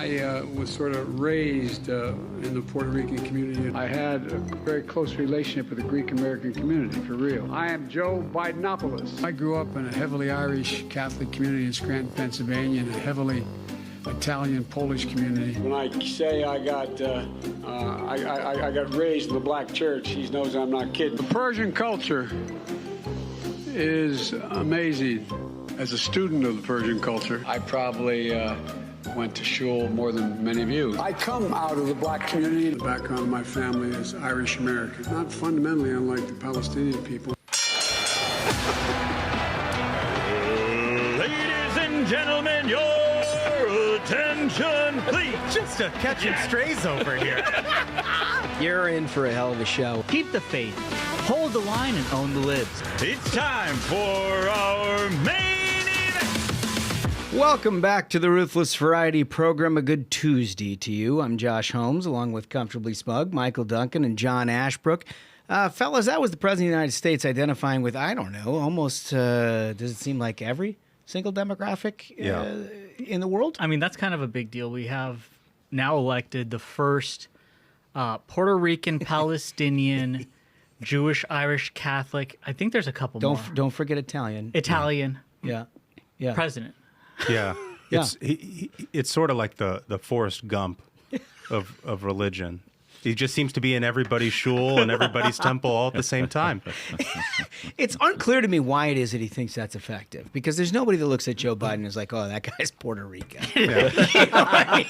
I was sort of raised in the Puerto Rican community. I had a very close relationship with the Greek-American community, for real. I am Joe Bidenopoulos. I grew up in a heavily Irish Catholic community in Scranton, Pennsylvania, and a heavily Italian Polish community. When I say I got raised in the black church, he knows I'm not kidding. The Persian culture is amazing. As a student of the Persian culture, I probably went to shul more than many of you. I come out of the black community. The background of my family is Irish American, not fundamentally unlike the Palestinian people. Ladies and gentlemen, your attention, please. Just a catching strays over here. You're in for a hell of a show. Keep the faith, hold the line, and own the libs. It's time for our main event. Welcome back to the Ruthless Variety Program. A good Tuesday to you. I'm Josh Holmes, along with Comfortably Smug, Michael Duncan, and John Ashbrook. Fellas, that was the President of the United States identifying with, I don't know, almost, does it seem like every single demographic in the world? I mean, that's kind of a big deal. We have now elected the first Puerto Rican, Palestinian, Jewish, Irish, Catholic. I think there's a couple more. Don't forget Italian. Yeah. President. Yeah. It's sort of like the Forrest Gump of religion. He just seems to be in everybody's shul and everybody's temple all at the same time. It's unclear to me why it is that he thinks that's effective, because there's nobody that looks at Joe Biden and is like, oh, that guy's Puerto Rican. Yeah. You know what I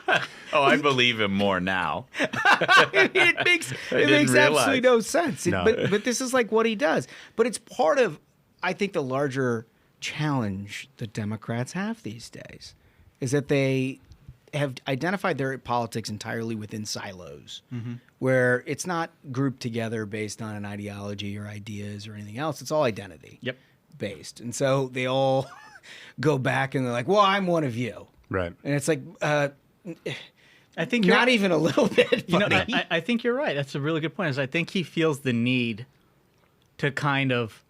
mean? I believe him more now. It makes absolutely no sense. No. But this is like what he does. But it's part of, I think, the larger challenge that Democrats have these days is that they have identified their politics entirely within silos, where it's not grouped together based on an ideology or ideas or anything else. It's all identity based. And so they all go back and they're like, well, I'm one of you. Right. And it's like, I think not even a little bit. You know, I think you're right. That's a really good point. Is I think he feels the need to kind of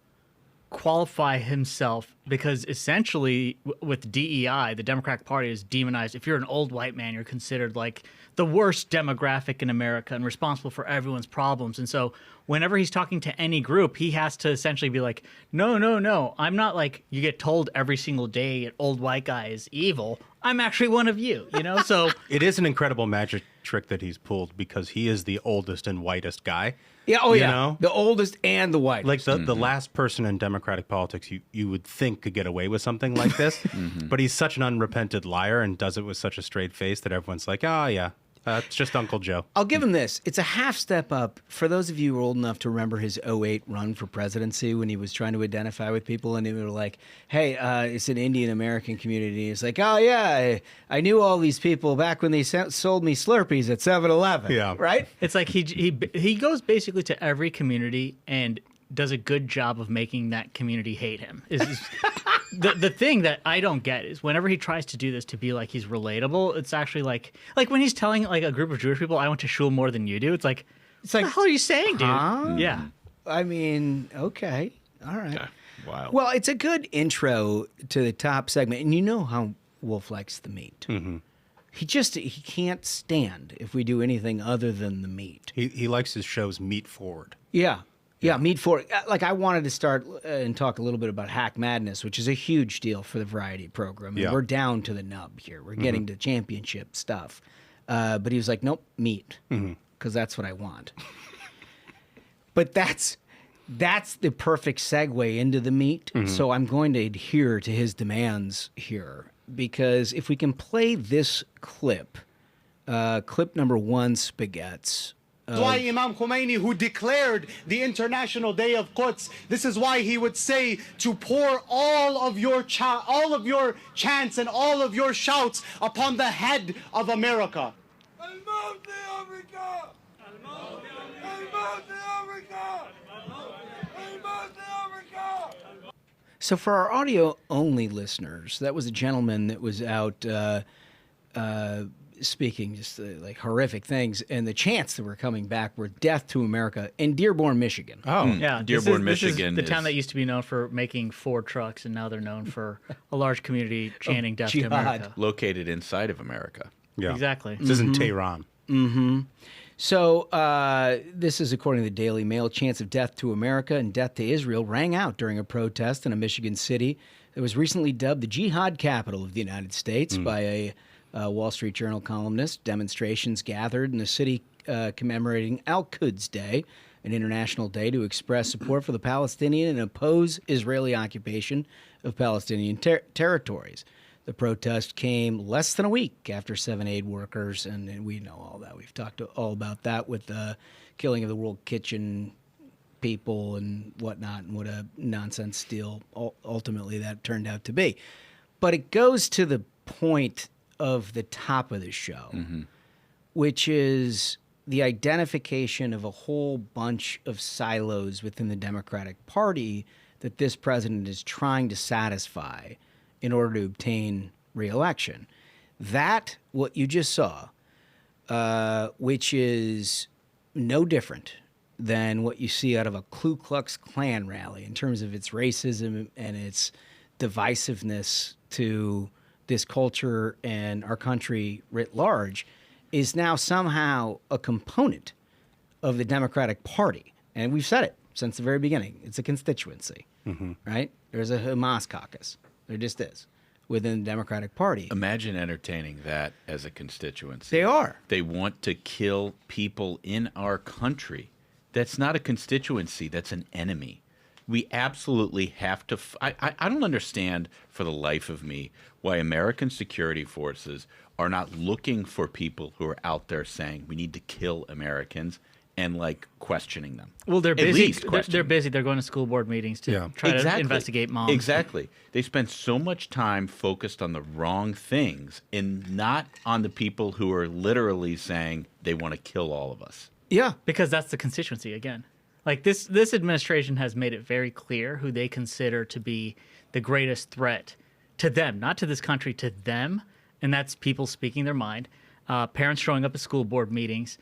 qualify himself, because essentially with DEI, the Democratic Party is demonized. If you're an old white man, you're considered like the worst demographic in America and responsible for everyone's problems. And so whenever he's talking to any group, he has to essentially be like, no, I'm not like you get told every single day an old white guy is evil. I'm actually one of you, you know? So it is an incredible magic trick that he's pulled, because he is the oldest and whitest guy. Yeah, you know? The oldest and the whitest. Like the last person in Democratic politics you would think could get away with something like this, but he's such an unrepented liar and does it with such a straight face that everyone's like, oh, yeah, it's just Uncle Joe. I'll give him this. It's a half step up. For those of you who are old enough to remember his 2008 run for presidency, when he was trying to identify with people and they were like, hey, it's an Indian American community. He's like, oh, yeah, I knew all these people back when they sold me Slurpees at 7-Eleven. Yeah. Right? it's like he goes basically to every community and does a good job of making that community hate him. The thing that I don't get is whenever he tries to do this to be like he's relatable, it's actually like when he's telling like a group of Jewish people, I went to shul more than you do. It's like, what the hell are you saying, dude? Huh? Yeah. I mean, okay. All right. Yeah. Wow. Well, it's a good intro to the top segment. And you know how Wolf likes the meat. Mm-hmm. He can't stand if we do anything other than the meat. He likes his shows meat forward. Yeah, meat for it. Like, I wanted to start and talk a little bit about Hack Madness, which is a huge deal for the Variety Program. And we're down to the nub here. We're getting to championship stuff. But he was like, nope, meat, because that's what I want. But that's the perfect segue into the meat. So I'm going to adhere to his demands here, because if we can play this clip, clip number 1, Spaghetts. Why Imam Khomeini, who declared the International Day of Quds, this is why he would say to pour all of your chants and all of your shouts upon the head of America. So for our audio-only listeners, that was a gentleman that was out speaking just like horrific things, and the chants that were coming back were "Death to America" in Dearborn, Michigan. Oh, Yeah, Dearborn, this is Michigan the town is- that used to be known for making Ford trucks, and now they're known for a large community chanting "Death to jihad. America." Located inside of America. yeah. Exactly. This is in Tehran. So this is according to the Daily Mail. Chants of death to America and death to Israel rang out during a protest in a Michigan city that was recently dubbed the jihad capital of the United States by a Wall Street Journal columnist. Demonstrations gathered in the city commemorating Al-Quds Day, an international day to express support for the Palestinian and oppose Israeli occupation of Palestinian territories. The protest came less than a week after 7 aid workers, and we know all that. We've talked all about that with the killing of the World Kitchen people and whatnot, and what a nonsense deal ultimately that turned out to be. But it goes to the point of the top of the show, which is the identification of a whole bunch of silos within the Democratic Party that this president is trying to satisfy in order to obtain re-election. That, what you just saw, which is no different than what you see out of a Ku Klux Klan rally in terms of its racism and its divisiveness to this culture and our country writ large, is now somehow a component of the Democratic Party. And we've said it since the very beginning. It's a constituency, right? There's a Hamas caucus. There just is within the Democratic Party. Imagine entertaining that as a constituency. They are. They want to kill people in our country. That's not a constituency. That's an enemy. We absolutely have to. I don't understand for the life of me why American security forces are not looking for people who are out there saying we need to kill Americans and like questioning them. Well, they're At busy. least They're questioning busy. They're going to school board meetings to try to investigate moms. Exactly. They spend so much time focused on the wrong things and not on the people who are literally saying they want to kill all of us. Yeah. Because that's the constituency again. Like this administration has made it very clear who they consider to be the greatest threat to them, not to this country, to them, and that's people speaking their mind, parents showing up at school board meetings,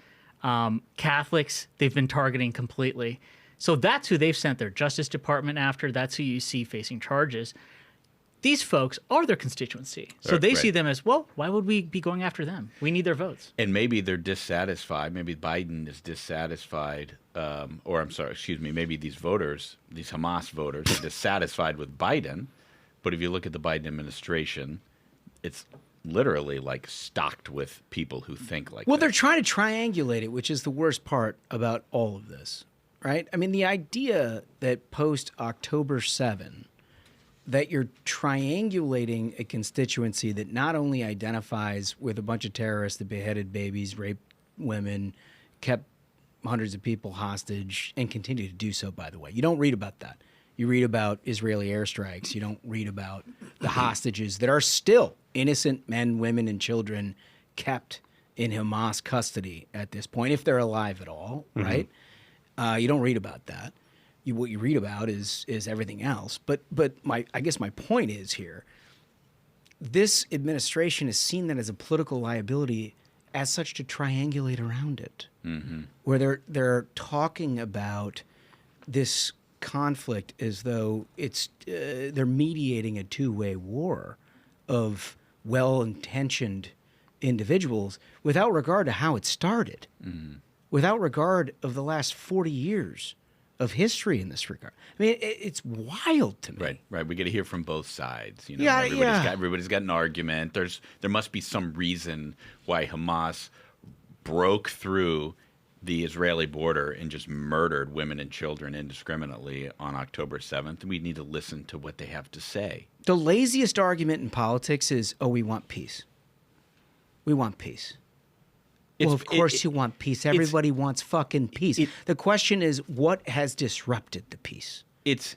Catholics they've been targeting completely. So that's who they've sent their Justice Department after. That's who you see facing charges. These folks are their constituency. So they see them as, well, why would we be going after them? We need their votes. And maybe they're dissatisfied. Maybe Biden is dissatisfied. Maybe these voters, these Hamas voters, are dissatisfied with Biden. But if you look at the Biden administration, it's literally like stocked with people who think like Well, that. they're trying to triangulate it, which is the worst part about all of this, right? I mean, the idea that post-October 7, that you're triangulating a constituency that not only identifies with a bunch of terrorists that beheaded babies, raped women, kept hundreds of people hostage, and continue to do so, by the way. You don't read about that. You read about Israeli airstrikes. You don't read about the hostages that are still innocent men, women, and children kept in Hamas custody at this point, if they're alive at all, right? You don't read about that. What you read about is everything else. But I guess my point is here, this administration has seen that as a political liability as such to triangulate around it, where they're talking about this conflict as though it's they're mediating a two-way war of well-intentioned individuals without regard to how it started, without regard of the last 40 years of history in this regard. I mean, it's wild to me. Right. We get to hear from both sides. You know, Yeah, everybody's got an argument. There must be some reason why Hamas broke through the Israeli border and just murdered women and children indiscriminately on October 7th. We need to listen to what they have to say. The laziest argument in politics is, oh, we want peace. We want peace. Well, of course you want peace. Everybody wants fucking peace. The question is, what has disrupted the peace? It's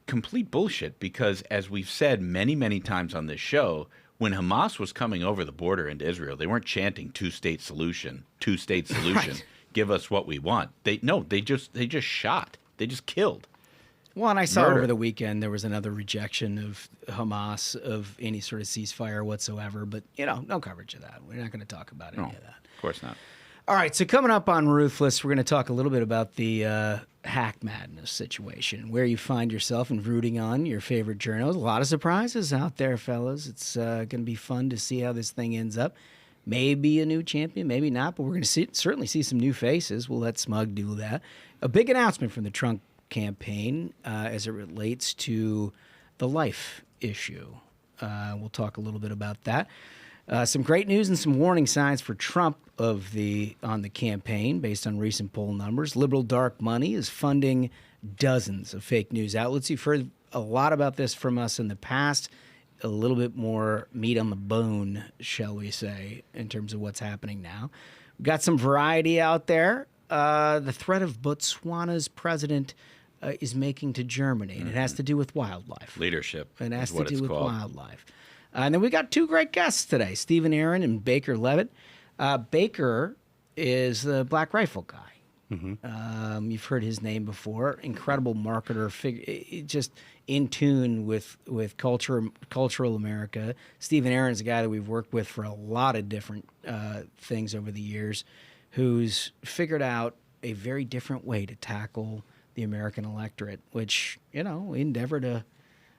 complete bullshit because, as we've said many, many times on this show, when Hamas was coming over the border into Israel, they weren't chanting two-state solution, Right. give us what we want. They just shot. They just killed. Well, and I saw murder. over the weekend there was another rejection of Hamas of any sort of ceasefire whatsoever. But, no coverage of that. We're not going to talk about any of that. Of course not. All right, so coming up on Ruthless, we're going to talk a little bit about the hack madness situation, where you find yourself and rooting on your favorite journals. A lot of surprises out there, fellas. It's going to be fun to see how this thing ends up. Maybe a new champion, maybe not, but we're going to certainly see some new faces. We'll let Smug do that. A big announcement from the Trump campaign as it relates to the life issue. We'll talk a little bit about that. Some great news and some warning signs for Trump on the campaign based on recent poll numbers. Liberal dark money is funding dozens of fake news outlets. You've heard a lot about this from us in the past. A little bit more meat on the bone, shall we say, in terms of what's happening now. We've got some variety out there. The threat of Botswana's president is making to Germany, and it has to do with wildlife. Leadership. It has is to what do it's with called. wildlife. And then we got two great guests today, Stephen Aaron and Baker Leavitt. Baker is the Black Rifle guy. Mm-hmm. You've heard his name before. Incredible marketer, just in tune with cultural America. Stephen Aaron's a guy that we've worked with for a lot of different things over the years, who's figured out a very different way to tackle the American electorate, which, we endeavor to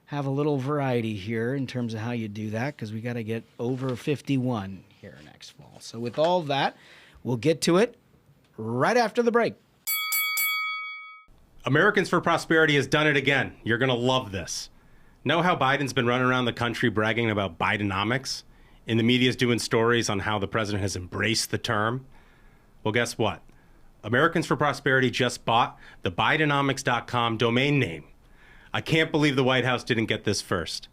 have a little variety here in terms of how you do that, because we got to get over 51 here next fall. So with all that, we'll get to it right after the break. Americans for Prosperity has done it again. You're going to love this. Know how Biden's been running around the country bragging about Bidenomics? And the media's doing stories on how the president has embraced the term? Well, guess what? Americans for Prosperity just bought the Bidenomics.com domain name. I can't believe the White House didn't get this first.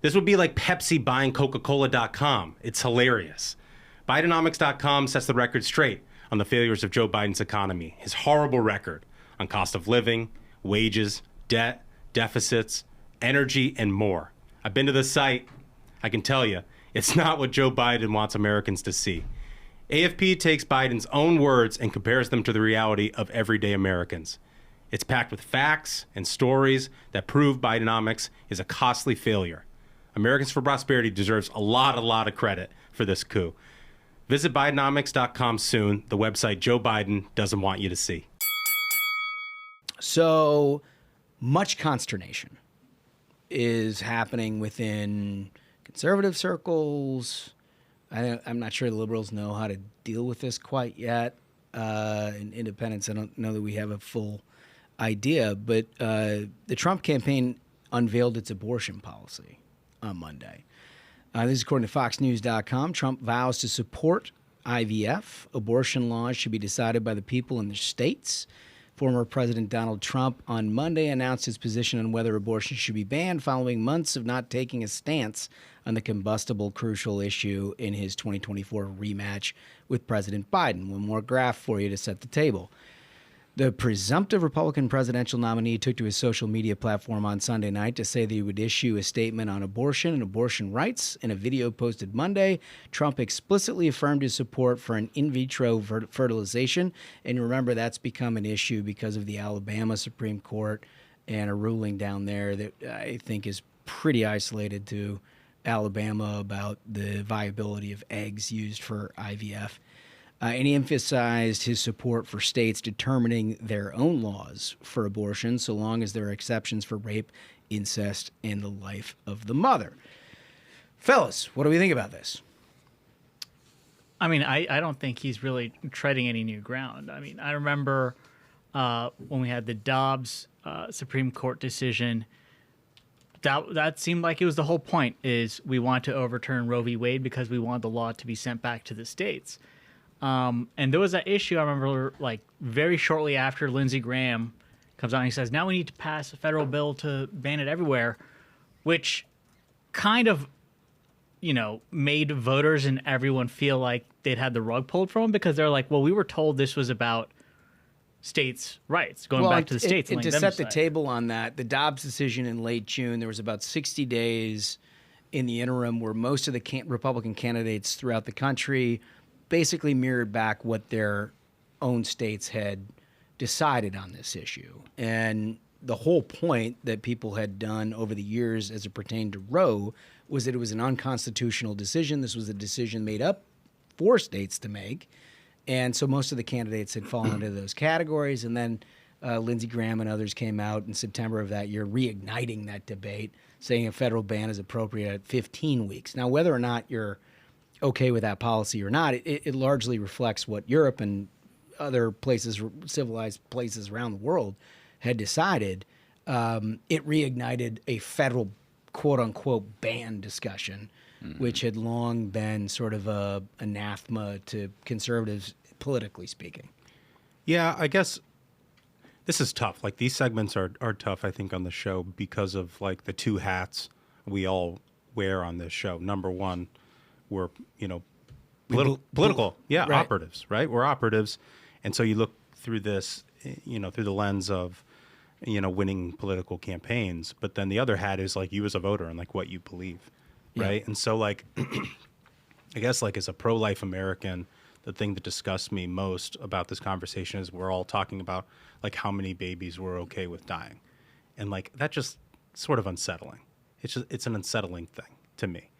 This would be like Pepsi buying Coca-Cola.com. It's hilarious. Bidenomics.com sets the record straight on the failures of Joe Biden's economy, his horrible record on cost of living, wages, debt, deficits, energy, and more. I've been to the site. I can tell you, it's not what Joe Biden wants Americans to see. AFP takes Biden's own words and compares them to the reality of everyday Americans. It's packed with facts and stories that prove Bidenomics is a costly failure. Americans for Prosperity deserves a lot of credit for this coup. Visit Bidenomics.com soon, the website Joe Biden doesn't want you to see. So much consternation is happening within conservative circles. I'm not sure the liberals know how to deal with this quite yet. In independents, I don't know that we have a full idea, but the Trump campaign unveiled its abortion policy on Monday. This is according to FoxNews.com. Trump vows to support IVF. Abortion laws should be decided by the people in their states. Former President Donald Trump on Monday announced his position on whether abortion should be banned following months of not taking a stance on the combustible crucial issue in his 2024 rematch with President Biden. One more graph for you to set the table. The presumptive Republican presidential nominee took to his social media platform on Sunday night to say that he would issue a statement on abortion and abortion rights. In a video posted Monday, Trump explicitly affirmed his support for an in vitro fertilization. And remember, that's become an issue because of the Alabama Supreme Court and a ruling down there that I think is pretty isolated to Alabama about the viability of eggs used for IVF. And he emphasized his support for states determining their own laws for abortion, so long as there are exceptions for rape, incest, and the life of the mother. Fellas, what do we think about this? I mean, I don't think he's really treading any new ground. I mean, I remember when we had the Dobbs Supreme Court decision, that seemed like it was the whole point, is we want to overturn Roe v. Wade because we want the law to be sent back to the states. And there was that issue, I remember, like, very shortly after Lindsey Graham comes out and he says, now we need to pass a federal bill to ban it everywhere, which kind of, made voters and everyone feel like they'd had the rug pulled from them, because they're like, well, we were told this was about states' rights, going back to the states. And to set the table on that, the Dobbs decision in late June, there was about 60 days in the interim where most of the Republican candidates throughout the country basically mirrored back what their own states had decided on this issue. And the whole point that people had done over the years as it pertained to Roe was that it was an unconstitutional decision. This was a decision made up for states to make. And so most of the candidates had fallen into those categories. And then Lindsey Graham and others came out in September of that year, reigniting that debate, saying a federal ban is appropriate at 15 weeks. Now, whether or not you're okay with that policy or not, it largely reflects what Europe and other places, civilized places around the world, had decided. It reignited a federal quote-unquote ban discussion, which had long been sort of a anathema to conservatives, politically speaking. Yeah, I guess this is tough. Like, these segments are tough, I think, on the show because of, like, the two hats we all wear on this show. Number one, we're, political, right. Operatives, right? We're operatives. And so you look through this, through the lens of, winning political campaigns. But then the other hat is, like, you as a voter and, like, what you believe, right? Yeah. And so, like, I guess, like, as a pro-life American, the thing that disgusts me most about this conversation is we're all talking about, like, how many babies we're okay with dying. And, like, that's just sort of unsettling. It's an unsettling thing to me,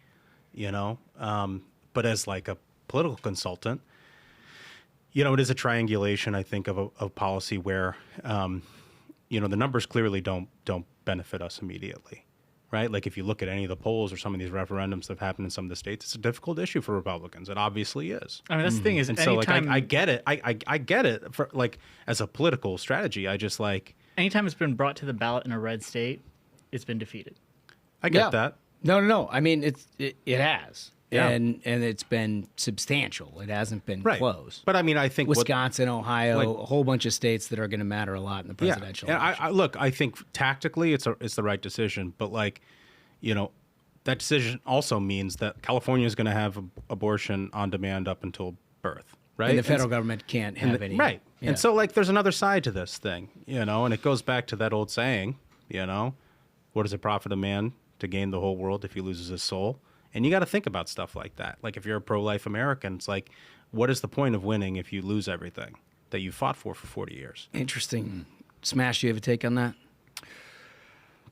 But as, like, a political consultant, it is a triangulation, I think, of policy where, the numbers clearly don't benefit us immediately, right? Like, if you look at any of the polls or some of these referendums that have happened in some of the states, it's a difficult issue for Republicans. It obviously is. I mean, that's the thing is, and so, like, I get it. I get it for, like, as a political strategy. I just, like, anytime it's been brought to the ballot in a red state, it's been defeated. I get that. No. I mean, it has. Yeah. And it's been substantial. It hasn't been close. But I mean, I think Wisconsin, Ohio, a whole bunch of states that are going to matter a lot in the presidential election. And I think tactically it's the right decision. But, like, that decision also means that California is going to have abortion on demand up until birth, right? And the federal government can't have any. Right. Yeah. And so, like, there's another side to this thing, and it goes back to that old saying, what does it profit a man to gain the whole world if he loses his soul? And you got to think about stuff like that. Like, if you're a pro-life American, it's like, what is the point of winning if you lose everything that you fought for 40 years? Interesting. Smash, you have a take on that?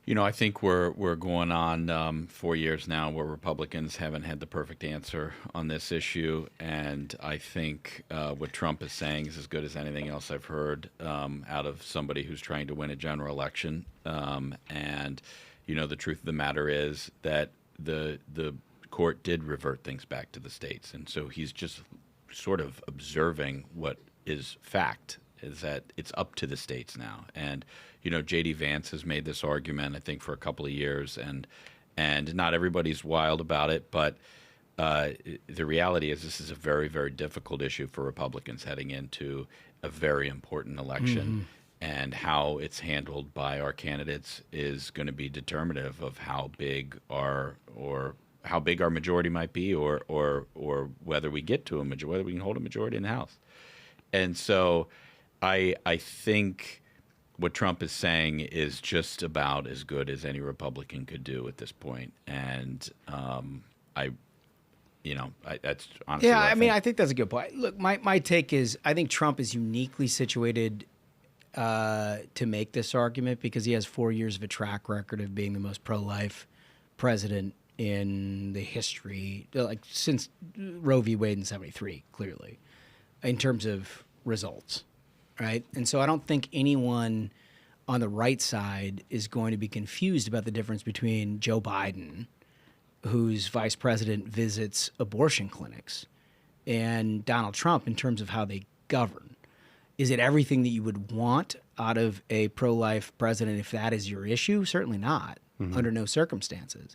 I think we're going on 4 years now where Republicans haven't had the perfect answer on this issue. And I think what Trump is saying is as good as anything else I've heard out of somebody who's trying to win a general election. And the truth of the matter is that the court did revert things back to the states. And so he's just sort of observing what is fact, is that it's up to the states now. And, J.D. Vance has made this argument, I think, for a couple of years, and not everybody's wild about it, but the reality is this is a very, very difficult issue for Republicans heading into a very important election. And how it's handled by our candidates is going to be determinative of how big our majority might be, or whether we get to a majority, whether we can hold a majority in the House. And so, I think what Trump is saying is just about as good as any Republican could do at this point. And that's honestly. Yeah, I think that's a good point. Look, my take is I think Trump is uniquely situated to make this argument because he has 4 years of a track record of being the most pro-life president in the history, like since Roe v. Wade in '73, clearly, in terms of results, right? And so I don't think anyone on the right side is going to be confused about the difference between Joe Biden, whose vice president visits abortion clinics, and Donald Trump in terms of how they govern. Is it everything that you would want out of a pro-life president if that is your issue? Certainly not, under no circumstances.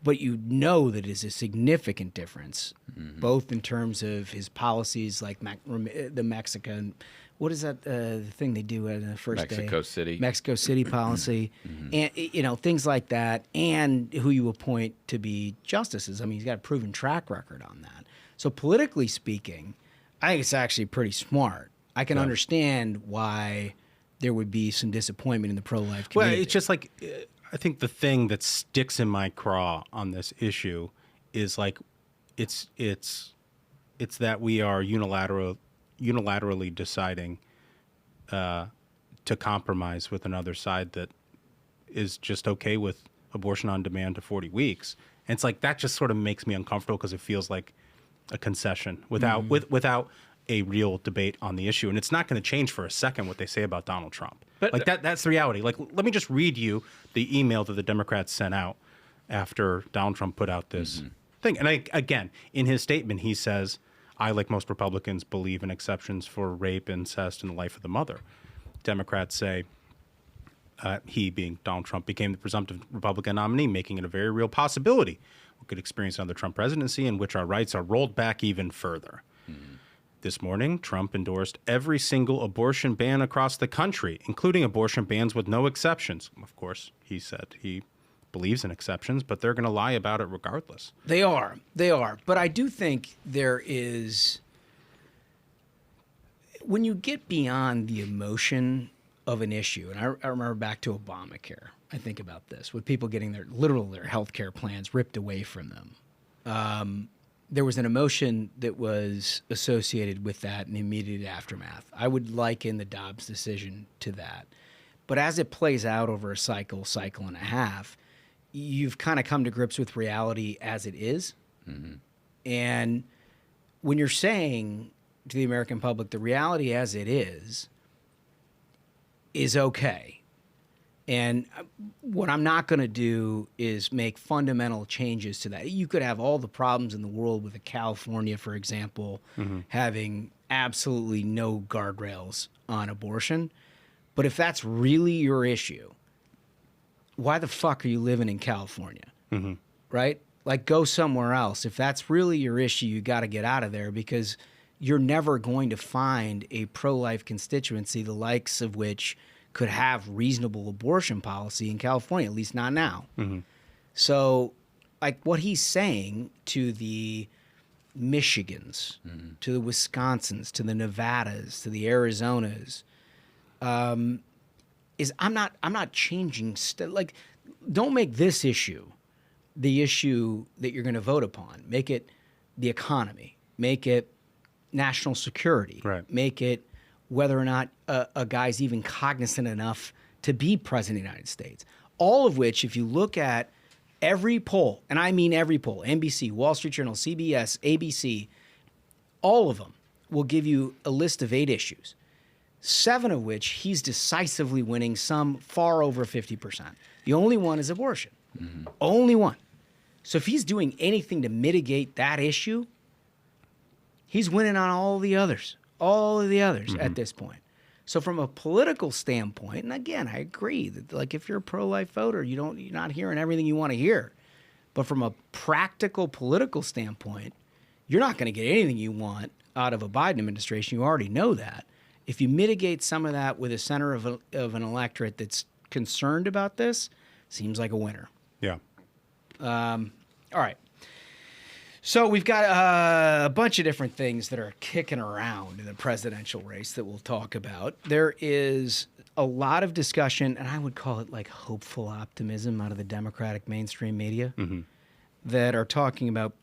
But you know that it is a significant difference, both in terms of his policies like the Mexican, what is that the thing they do on the first day? Mexico City policy, and things like that, and who you appoint to be justices. I mean, he's got a proven track record on that. So politically speaking, I think it's actually pretty smart. I can understand why there would be some disappointment in the pro-life community. Well, it's just like, I think the thing that sticks in my craw on this issue is like, it's that we are unilaterally deciding to to compromise with another side that is just okay with abortion on demand to 40 weeks. And it's like, that just sort of makes me uncomfortable because it feels like a concession without without a real debate on the issue. And it's not going to change for a second what they say about Donald Trump. But like that's the reality. Like, let me just read you the email that the Democrats sent out after Donald Trump put out this thing. And again, in his statement, he says, I, like most Republicans, believe in exceptions for rape, incest, and the life of the mother. Democrats say he, being Donald Trump, became the presumptive Republican nominee, making it a very real possibility we could experience another Trump presidency in which our rights are rolled back even further. This morning, Trump endorsed every single abortion ban across the country, including abortion bans with no exceptions. Of course, he said he believes in exceptions, but they're going to lie about it regardless. They are. But I do think there is, when you get beyond the emotion of an issue, and I remember back to Obamacare, I think about this, with people getting their health care plans ripped away from them. There was an emotion that was associated with that in the immediate aftermath. I would liken the Dobbs decision to that. But as it plays out over a cycle and a half, you've kind of come to grips with reality as it is. And when you're saying to the American public, the reality as it is okay. And what I'm not going to do is make fundamental changes to that. You could have all the problems in the world with California, for example, having absolutely no guardrails on abortion. But if that's really your issue, why the fuck are you living in California? Right? Like, go somewhere else. If that's really your issue, you got to get out of there, because you're never going to find a pro-life constituency the likes of which could have reasonable abortion policy in California, at least not now. So, like, what he's saying to the Michigans, to the Wisconsins, to the Nevadas, to the Arizonas, is I'm not changing. Like, don't make this issue the issue that you're going to vote upon. Make it the economy. Make it national security. Right. Make it whether or not a guy's even cognizant enough to be president of the United States. All of which, if you look at every poll, and I mean every poll, NBC, Wall Street Journal, CBS, ABC, all of them will give you a list of 8 issues, 7 of which he's decisively winning, some far over 50%. The only one is abortion. Only one. So if he's doing anything to mitigate that issue, he's winning on all the others. All of the others at this point. So from a political standpoint, and again, I agree that, like, if you're a pro-life voter, you're not hearing everything you want to hear. But from a practical political standpoint, you're not going to get anything you want out of a Biden administration. You already know that. If you mitigate some of that with a center of an electorate that's concerned about this, seems like a winner. Yeah. All right. So we've got a bunch of different things that are kicking around in the presidential race that we'll talk about. There is a lot of discussion, and I would call it like hopeful optimism out of the Democratic mainstream media that are talking about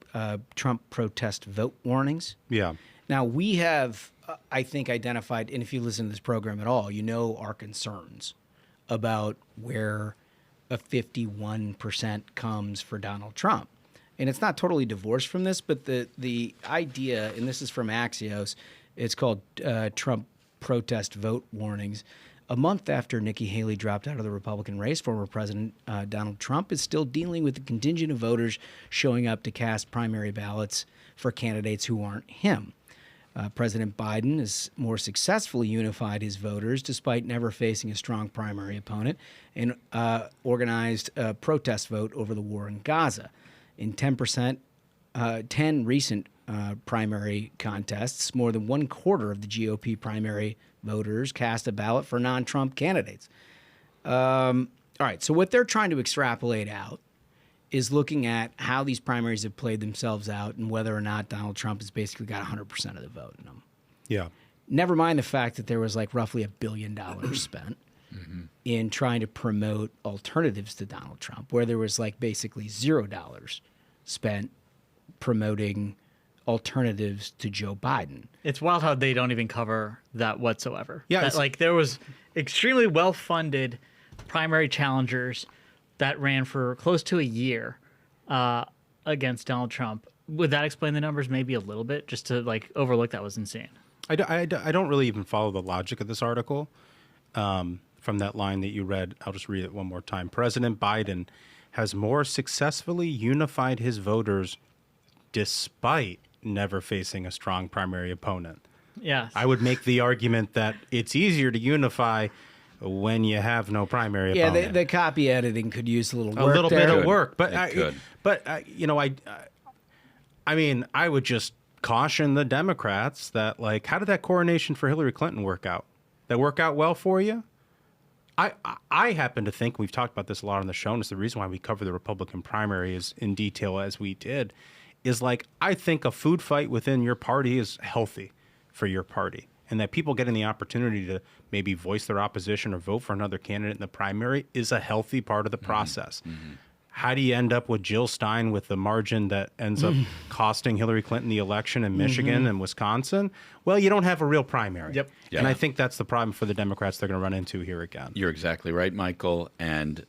Trump protest vote warnings. Yeah. Now, we have, I think, identified, and if you listen to this program at all, you know our concerns about where a 51% comes for Donald Trump. And it's not totally divorced from this, but the idea, and this is from Axios, it's called Trump protest vote warnings. A month after Nikki Haley dropped out of the Republican race, former President Donald Trump is still dealing with the contingent of voters showing up to cast primary ballots for candidates who aren't him. President Biden has more successfully unified his voters despite never facing a strong primary opponent, and organized a protest vote over the war in Gaza. In 10 recent primary contests, more than 1/4 of the GOP primary voters cast a ballot for non-Trump candidates. All right, so what they're trying to extrapolate out is looking at how these primaries have played themselves out and whether or not Donald Trump has basically got 100% of the vote in them. Yeah. Never mind the fact that there was like roughly $1 billion spent in trying to promote alternatives to Donald Trump, where there was like basically $0 spent promoting alternatives to Joe Biden. It's wild how they don't even cover that whatsoever. Yeah, That, like there was extremely well-funded primary challengers that ran for close to a year against Donald Trump. Would that explain the numbers maybe a little bit? Just to like overlook that was insane. I don't really even follow the logic of this article. From that line that you read, I'll just read it one more time. President Biden has more successfully unified his voters despite never facing a strong primary opponent. Yes. I would make the argument that it's easier to unify when you have no primary opponent. Yeah, the copy editing could use a little work. A little there. bit of work, but I mean, I would just caution the Democrats that, like, how did that coronation for Hillary Clinton work out? That work out well for you? I happen to think, we've talked about this a lot on the show, and it's the reason why we cover the Republican primary as in detail as we did, is like, I think a food fight within your party is healthy for your party, and that people getting the opportunity to maybe voice their opposition or vote for another candidate in the primary is a healthy part of the process. Mm-hmm. How do you end up with Jill Stein with the margin that ends up costing Hillary Clinton the election in Michigan and Wisconsin? Well, you don't have a real primary. Yep. Yeah. And I think that's the problem for the Democrats they're going to run into here again. You're exactly right, Michael. And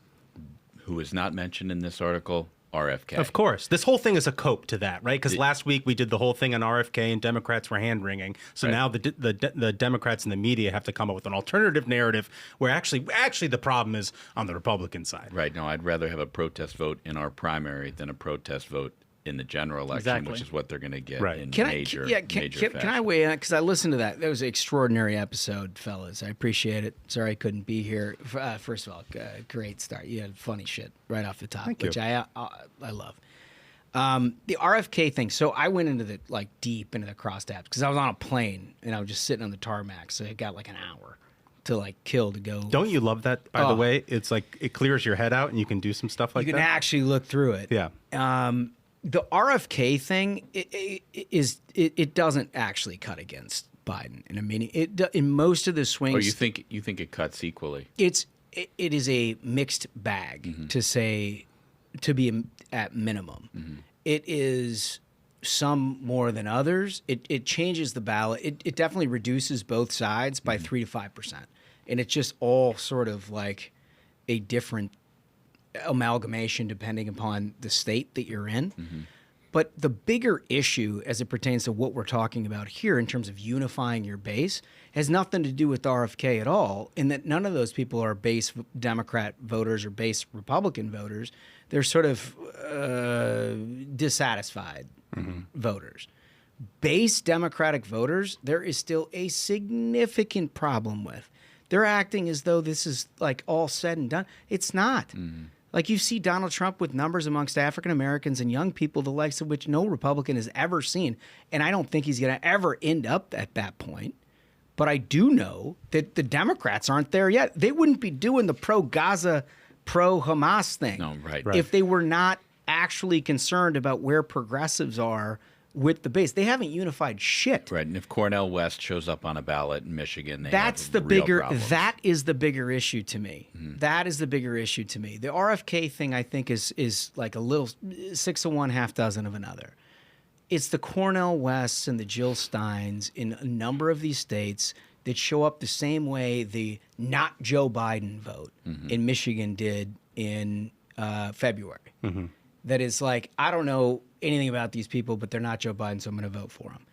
who is not mentioned in this article? RFK. Of course. This whole thing is a cope to that, right? Because last week we did the whole thing on RFK and Democrats were hand-wringing. So now the Democrats and the media have to come up with an alternative narrative where actually the problem is on the Republican side. Right. No, I'd rather have a protest vote in our primary than a protest vote in the general election, which is what they're going to get in major fashion. Can I weigh in? Because I listened to that. That was an extraordinary episode, fellas. I appreciate it. Sorry I couldn't be here. First of all, great start. You had funny shit right off the top, which I love. The RFK thing. So I went into the deep into the crosstabs because I was on a plane and I was just sitting on the tarmac. So it got like an hour to kill to go. Don't you love that, by the way? It's like it clears your head out and you can do some stuff like that. You can actually look through it. Yeah. The RFK thing it doesn't actually cut against Biden. And I mean, in most of the swings. Or you think it cuts equally? It is a mixed bag to be at minimum. Mm-hmm. It is some more than others. It changes the ballot. It definitely reduces both sides by 3 to 5%, and it's just all sort of like a different amalgamation depending upon the state that you're in. Mm-hmm. But the bigger issue as it pertains to what we're talking about here in terms of unifying your base has nothing to do with RFK at all, in that none of those people are base Democrat voters or base Republican voters. They're sort of dissatisfied voters. Base Democratic voters, there is still a significant problem with. They're acting as though this is all said and done. It's not. Mm-hmm. You see Donald Trump with numbers amongst African Americans and young people, the likes of which no Republican has ever seen. And I don't think he's going to ever end up at that point. But I do know that the Democrats aren't there yet. They wouldn't be doing the pro-Gaza, pro-Hamas thing if they were not actually concerned about where progressives are with the base. They haven't unified shit. Right, and if Cornel West shows up on a ballot in Michigan, that is the bigger issue to me. Mm-hmm. That is the bigger issue to me. The RFK thing, I think, is like a little 6 of one, half dozen of another. It's the Cornel Wests and the Jill Steins in a number of these states that show up the same way the not Joe Biden vote in Michigan did in February. Mm-hmm. That is like, I don't know anything about these people, but they're not Joe Biden, so I'm going to vote for them.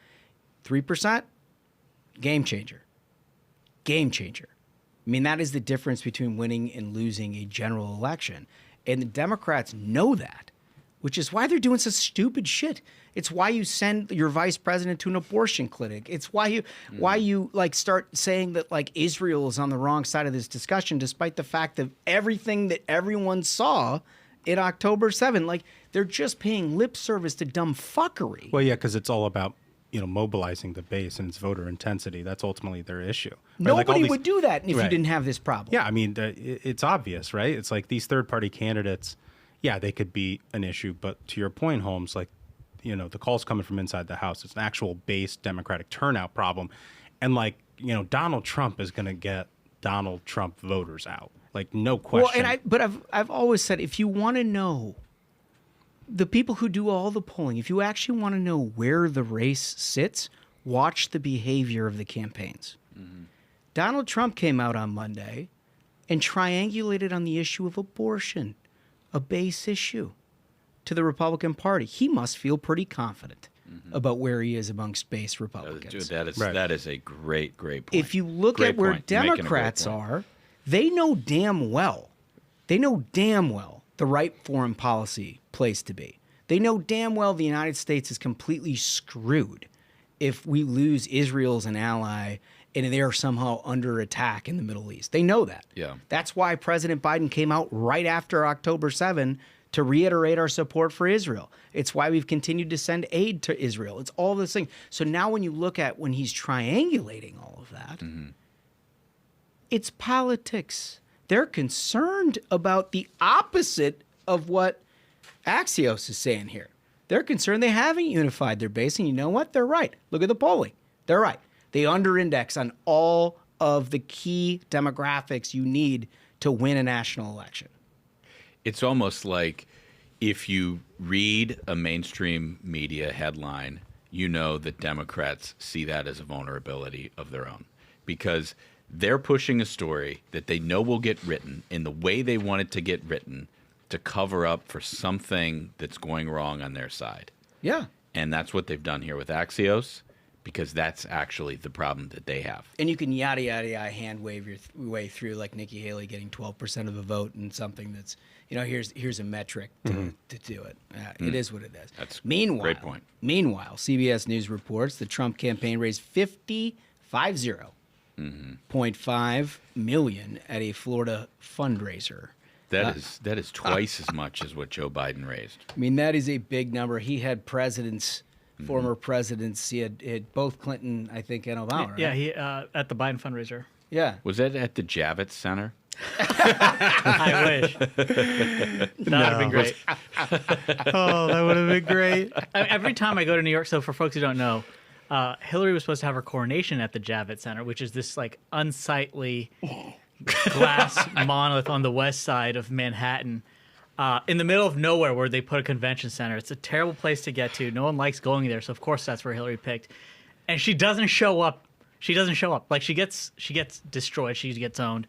3%, game changer. Game changer. I mean, that is the difference between winning and losing a general election. And the Democrats know that, which is why they're doing such stupid shit. It's why you send your vice president to an abortion clinic. It's why you start saying that Israel is on the wrong side of this discussion, despite the fact of everything that everyone saw in October 7th. They're just paying lip service to dumb fuckery. Well, yeah, because it's all about mobilizing the base and its voter intensity. That's ultimately their issue. Right? Nobody would do that if you didn't have this problem. Yeah, I mean, it's obvious, right? It's like these third-party candidates, yeah, they could be an issue. But to your point, Holmes, the call's coming from inside the House. It's an actual base Democratic turnout problem. And, Donald Trump is going to get Donald Trump voters out. No question. Well, I've always said, if you want to know the people who do all the polling, if you actually want to know where the race sits, watch the behavior of the campaigns. Mm-hmm. Donald Trump came out on Monday and triangulated on the issue of abortion, a base issue, to the Republican Party. He must feel pretty confident about where he is amongst base Republicans. Dude, that is a great point. If you look at where Democrats are, they know damn well the right foreign policy place to be. They know damn well the United States is completely screwed if we lose Israel as an ally and they are somehow under attack in the Middle East. They know that. Yeah. That's why President Biden came out right after October 7 to reiterate our support for Israel. It's why we've continued to send aid to Israel. It's all this thing. So now when you look at when he's triangulating all of that, it's politics. They're concerned about the opposite of what Axios is saying here. They're concerned they haven't unified their base, and you know what? They're right. Look at the polling. They're right. They under-index on all of the key demographics you need to win a national election. It's almost like if you read a mainstream media headline, you know that Democrats see that as a vulnerability of their own, because they're pushing a story that they know will get written in the way they want it to get written to cover up for something that's going wrong on their side. Yeah. And that's what they've done here with Axios, because that's actually the problem that they have. And you can yada, yada, yada, hand wave your way through, like Nikki Haley getting 12% of the vote and something that's, here's a metric to do it. It is what it is. That's meanwhile, great point. Meanwhile, CBS News reports the Trump campaign raised $50.5 million at a Florida fundraiser. That is twice as much as what Joe Biden raised. I mean, that is a big number. He had former presidents. He had both Clinton, I think, and Obama. Right? Yeah, he at the Biden fundraiser. Yeah. Was that at the Javits Center? I wish. That would have been great. Oh, that would have been great. Every time I go to New York, so for folks who don't know, Hillary was supposed to have her coronation at the Javits Center, which is this like unsightly glass monolith on the west side of Manhattan, in the middle of nowhere, where they put a convention center. It's a terrible place to get to. No one likes going there, so of course that's where Hillary picked. And she doesn't show up. Like she gets destroyed. She gets owned.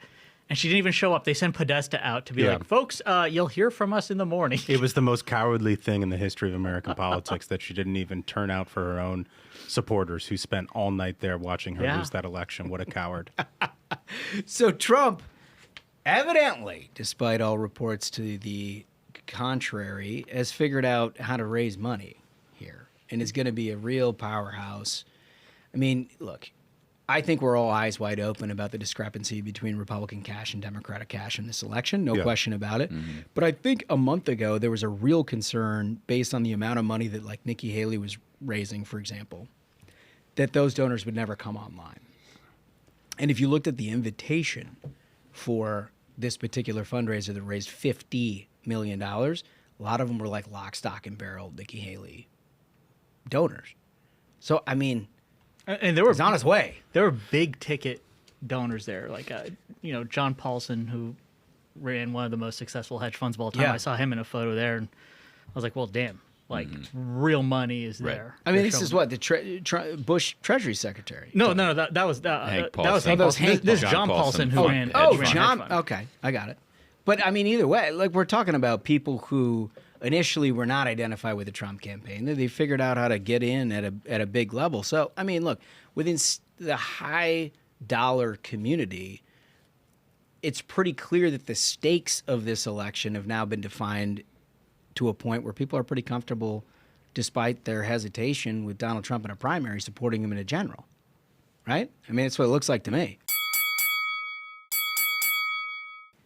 And she didn't even show up. They sent Podesta out to be like, folks, you'll hear from us in the morning. It was the most cowardly thing in the history of American politics that she didn't even turn out for her own supporters who spent all night there watching her lose that election. What a coward. So Trump, evidently, despite all reports to the contrary, has figured out how to raise money here and is going to be a real powerhouse. I mean, look, I think we're all eyes wide open about the discrepancy between Republican cash and Democratic cash in this election. No question about it. Mm-hmm. But I think a month ago, there was a real concern based on the amount of money that like Nikki Haley was raising, for example, that those donors would never come online. And if you looked at the invitation for this particular fundraiser that raised $50 million, a lot of them were like lock, stock, and barrel Nikki Haley donors. So, I mean, and there were, he's on his way. There were big ticket donors there, like John Paulson, who ran one of the most successful hedge funds of all time. Yeah. I saw him in a photo there, and I was like, well, damn, like real money is there. I mean, this is what the Bush Treasury Secretary. No, that was Hank that was Hank Paulson. Paulson. This is John Paulson who ran. Oh, who ran John. hedge fund. Okay, I got it. But I mean, either way, like we're talking about people who initially were not identified with the Trump campaign. They figured out how to get in at a big level. So I mean, look, within the high dollar community, it's pretty clear that the stakes of this election have now been defined to a point where people are pretty comfortable, despite their hesitation with Donald Trump in a primary, supporting him in a general. Right? I mean, that's what it looks like to me.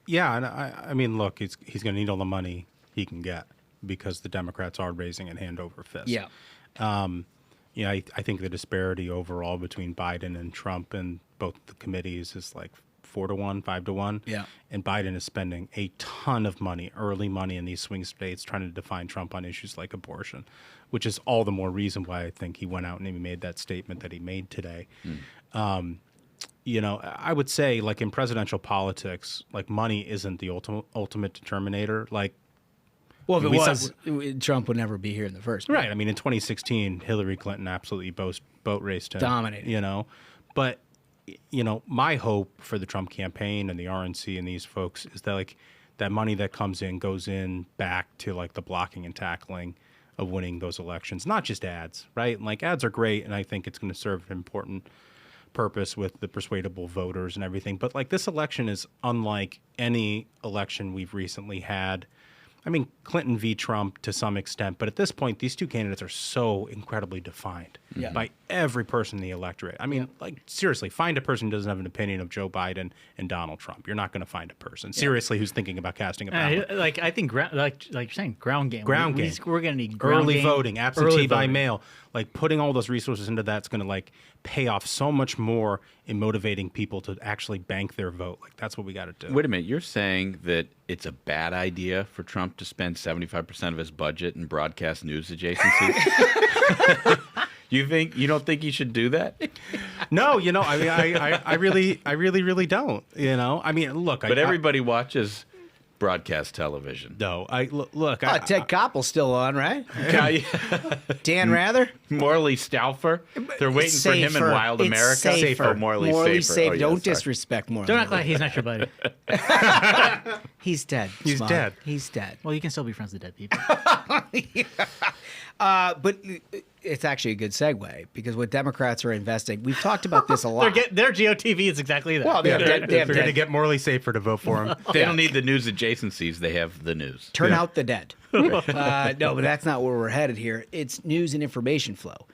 Yeah, and I mean, look, he's going to need all the money he can get because the Democrats are raising it hand over fist. Yeah. I think the disparity overall between Biden and Trump and both the committees is like 4-1, 5-1. Yeah. And Biden is spending a ton of money, early money in these swing states, trying to define Trump on issues like abortion, which is all the more reason why I think he went out and he made that statement that he made today. I would say, like, in presidential politics, like, money isn't the ultimate determinator. Like, Well, if We it saw- was, Trump would never be here in the first place. Right. I mean, in 2016, Hillary Clinton absolutely boat raced him. Dominated. You know, but, you know, my hope for the Trump campaign and the RNC and these folks is that, like, that money that comes in goes in back to, like, the blocking and tackling of winning those elections, not just ads, right? Like, ads are great, and I think it's going to serve an important purpose with the persuadable voters and everything. But, like, this election is unlike any election we've recently had. I mean, Clinton v. Trump to some extent, but at this point, these two candidates are so incredibly defined by every person in the electorate. I mean, like, seriously, find a person who doesn't have an opinion of Joe Biden and Donald Trump. You're not going to find a person, seriously, who's thinking about casting a ballot. Like I think, like you're saying, ground game. Ground game. We're going to need ground Early game, voting, absentee early by voting. mail, like putting all those resources into that's going to like pay off so much more in motivating people to actually bank their vote. Like, that's what we got to do. Wait a minute. You're saying that it's a bad idea for Trump to spend 75% of his budget in broadcast news adjacencies? You don't think he should do that? No, you know, I mean, I really don't. You know, I mean, look, But everybody watches broadcast television. No, look. Oh, Ted Koppel's still on, right? Dan Rather? Morley Stauffer. They're waiting It's for him in safer. Wild It's America. safer. Oh, Morley Morley safer. safe. Oh, yeah, Don't sorry. disrespect Morley. Don't act like he's not your buddy. He's dead. He's Smug. dead. He's dead. Well, you can still be friends with dead people. But it's actually a good segue because what Democrats are investing, we've talked about this a lot. Their GOTV is exactly that. Well, they're they have going to dead. get Morley Safer to vote for him. They don't need the news adjacencies. They have the news. Turn out the dead. No, but that's not where we're headed here. It's news and information flow.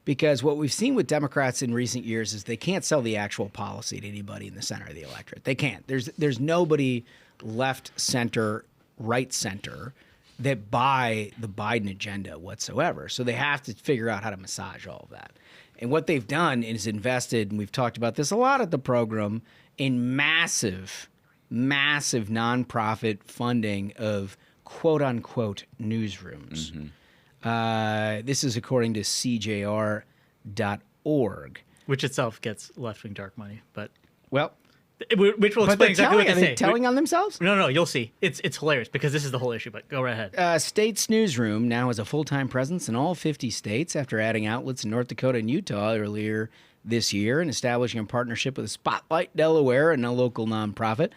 Because what we've seen with Democrats in recent years is they can't sell the actual policy to anybody in the center of the electorate. They can't. There's nobody left, center, right, center that buy the Biden agenda whatsoever. So they have to figure out how to massage all of that. And what they've done is invested, and we've talked about this a lot at the program, in massive nonprofit funding of quote-unquote newsrooms. This is according to CJR.org. Which itself gets left-wing dark money, but Well, which will but explain they're exactly what telling, they are say. they telling on themselves? No, you'll see. It's hilarious because this is the whole issue. But go right ahead. States Newsroom now has a full-time presence in all 50 states after adding outlets in North Dakota and Utah earlier this year and establishing a partnership with Spotlight Delaware, and a local nonprofit.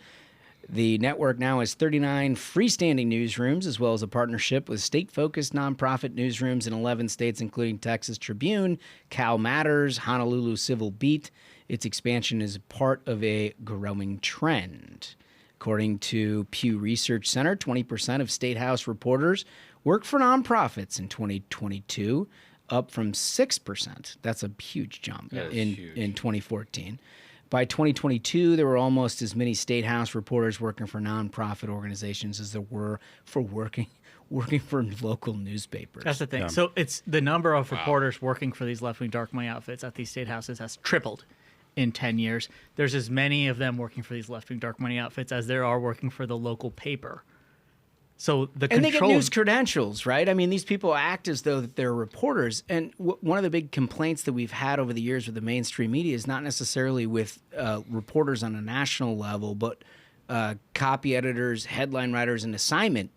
The network now has 39 freestanding newsrooms, as well as a partnership with state-focused nonprofit newsrooms in 11 states, including Texas Tribune, Cal Matters, Honolulu Civil Beat. Its expansion is part of a growing trend. According to Pew Research Center, 20% of State House reporters worked for nonprofits in 2022, up from 6%. That's a huge jump in 2014. By 2022, there were almost as many State House reporters working for nonprofit organizations as there were for working for local newspapers. That's the thing. So it's the number of reporters working for these left-wing dark money outfits at these state houses has tripled in 10 years. There's as many of them working for these left-wing dark money outfits as there are working for the local paper. So the And they get control news credentials, right? I mean, these people act as though that they're reporters. And one of the big complaints that we've had over the years with the mainstream media is not necessarily with reporters on a national level, but copy editors, headline writers, and assignment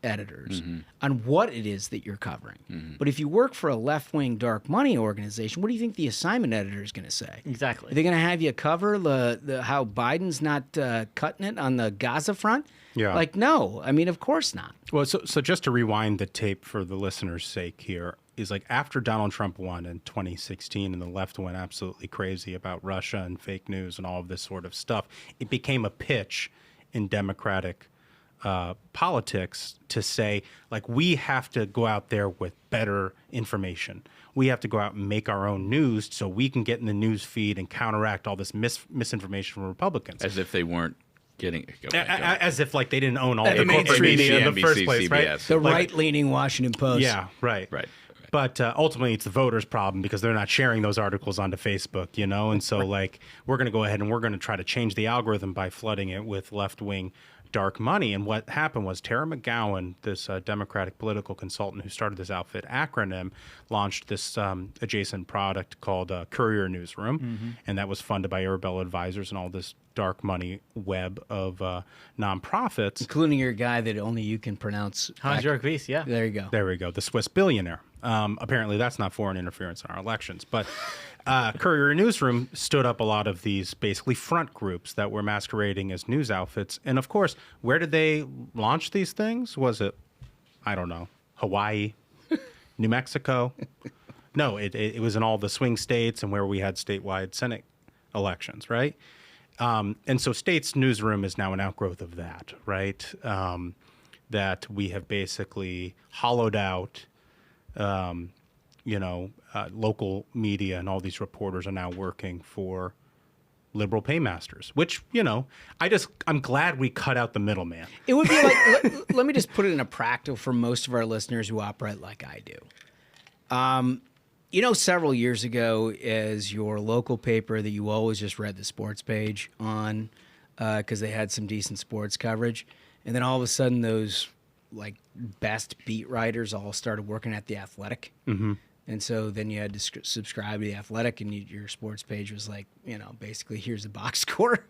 editors on what it is that you're covering. But if you work for a left-wing dark money organization, what do you think the assignment editor is going to say? Exactly. Are they going to have you cover the how Biden's not cutting it on the Gaza front? Yeah. Like, no. I mean, of course not. Well, so just to rewind the tape for the listeners' sake here, is like after Donald Trump won in 2016 and the left went absolutely crazy about Russia and fake news and all of this sort of stuff, it became a pitch in Democratic politics to say, like, we have to go out there with better information. We have to go out and make our own news so we can get in the news feed and counteract all this misinformation from Republicans. As if they weren't getting As if, like, they didn't own all the corporate mainstream media in the NBC, first place, right? CBS. The Like- right-leaning Washington Post. Yeah, right. But ultimately, it's the voters' problem because they're not sharing those articles onto Facebook, you know? And so, like, we're going to go ahead and we're going to try to change the algorithm by flooding it with left-wing dark money. And what happened was Tara McGowan, this Democratic political consultant who started this outfit acronym, launched this adjacent product called Courier Newsroom, and that was funded by Arabella Advisors and all this dark money web of nonprofits. Including your guy that only you can pronounce. Hans-Jörg Wyss, yeah. There you go. There we go. The Swiss billionaire. Apparently, that's not foreign interference in our elections. But Courier Newsroom stood up a lot of these basically front groups that were masquerading as news outfits. And of course, where did they launch these things? Was it, I don't know, Hawaii, New Mexico? No, it was in all the swing states and where we had statewide Senate elections, right? And so State's Newsroom is now an outgrowth of that, right? That we have basically hollowed out. Local media and all these reporters are now working for liberal paymasters, which, I'm glad we cut out the middleman. It would be like, let me just put it in a practical for most of our listeners who operate like I do. Several years ago, as your local paper that you always just read the sports page on, because they had some decent sports coverage, and then all of a sudden those like best beat writers all started working at The Athletic. Mm-hmm. And so then you had to subscribe to The Athletic, and your sports page was like, basically here's the box score.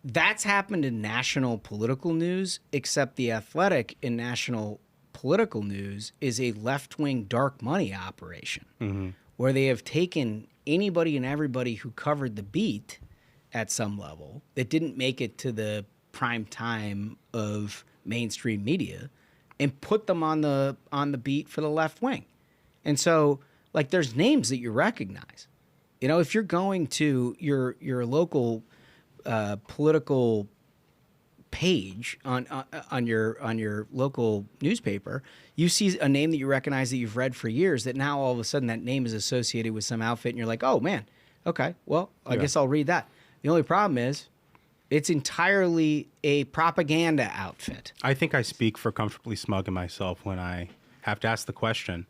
That's happened in national political news, except The Athletic in national political news is a left-wing dark money operation, where they have taken anybody and everybody who covered the beat at some level that didn't make it to the prime time of mainstream media and put them on the beat for the left wing. And so, like, there's names that you recognize. If you're going to your local political page on your local newspaper, you see a name that you recognize that you've read for years, that now all of a sudden that name is associated with some outfit, and you're like, oh man, okay, well, I guess I'll read that. The only problem is it's entirely a propaganda outfit. I think I speak for Comfortably Smug and myself when I have to ask the question,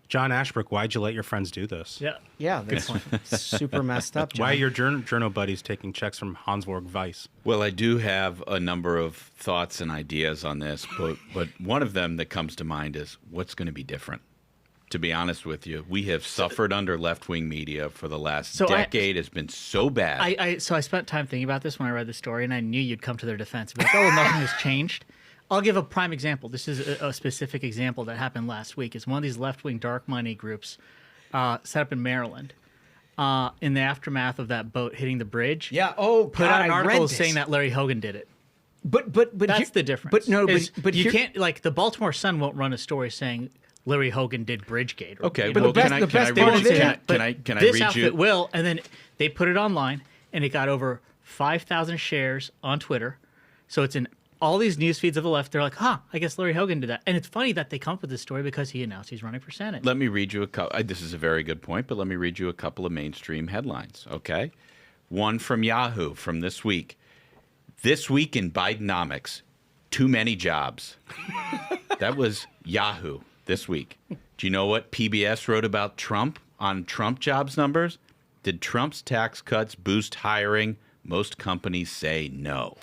John Ashbrook, why'd you let your friends do this? Yeah, that's super messed up, John. Why are your journo buddies taking checks from Hans-Jörg Wyss? Well, I do have a number of thoughts and ideas on this, but one of them that comes to mind is what's going to be different. To be honest with you, we have suffered under left-wing media for the last decade. It's been so bad. So I spent time thinking about this when I read the story, and I knew you'd come to their defense. But nothing has changed. I'll give a prime example. This is a specific example that happened last week. It's one of these left-wing dark money groups set up in Maryland. In the aftermath of that boat hitting the bridge, put out an article saying that Larry Hogan did it. But that's the difference. But you can't, like, the Baltimore Sun won't run a story saying Larry Hogan did Bridgegate. Okay, but can I read you? This outfit will, and then they put it online, and it got over 5,000 shares on Twitter. So it's in all these news feeds of the left. They're like, I guess Larry Hogan did that. And it's funny that they come up with this story because he announced he's running for Senate. Let me read you a couple. This is a very good point, but let me read you a couple of mainstream headlines, okay? One from Yahoo from this week. This week in Bidenomics, too many jobs. That was Yahoo this week. Do you know what PBS wrote about Trump on Trump jobs numbers? Did Trump's tax cuts boost hiring? Most companies say no.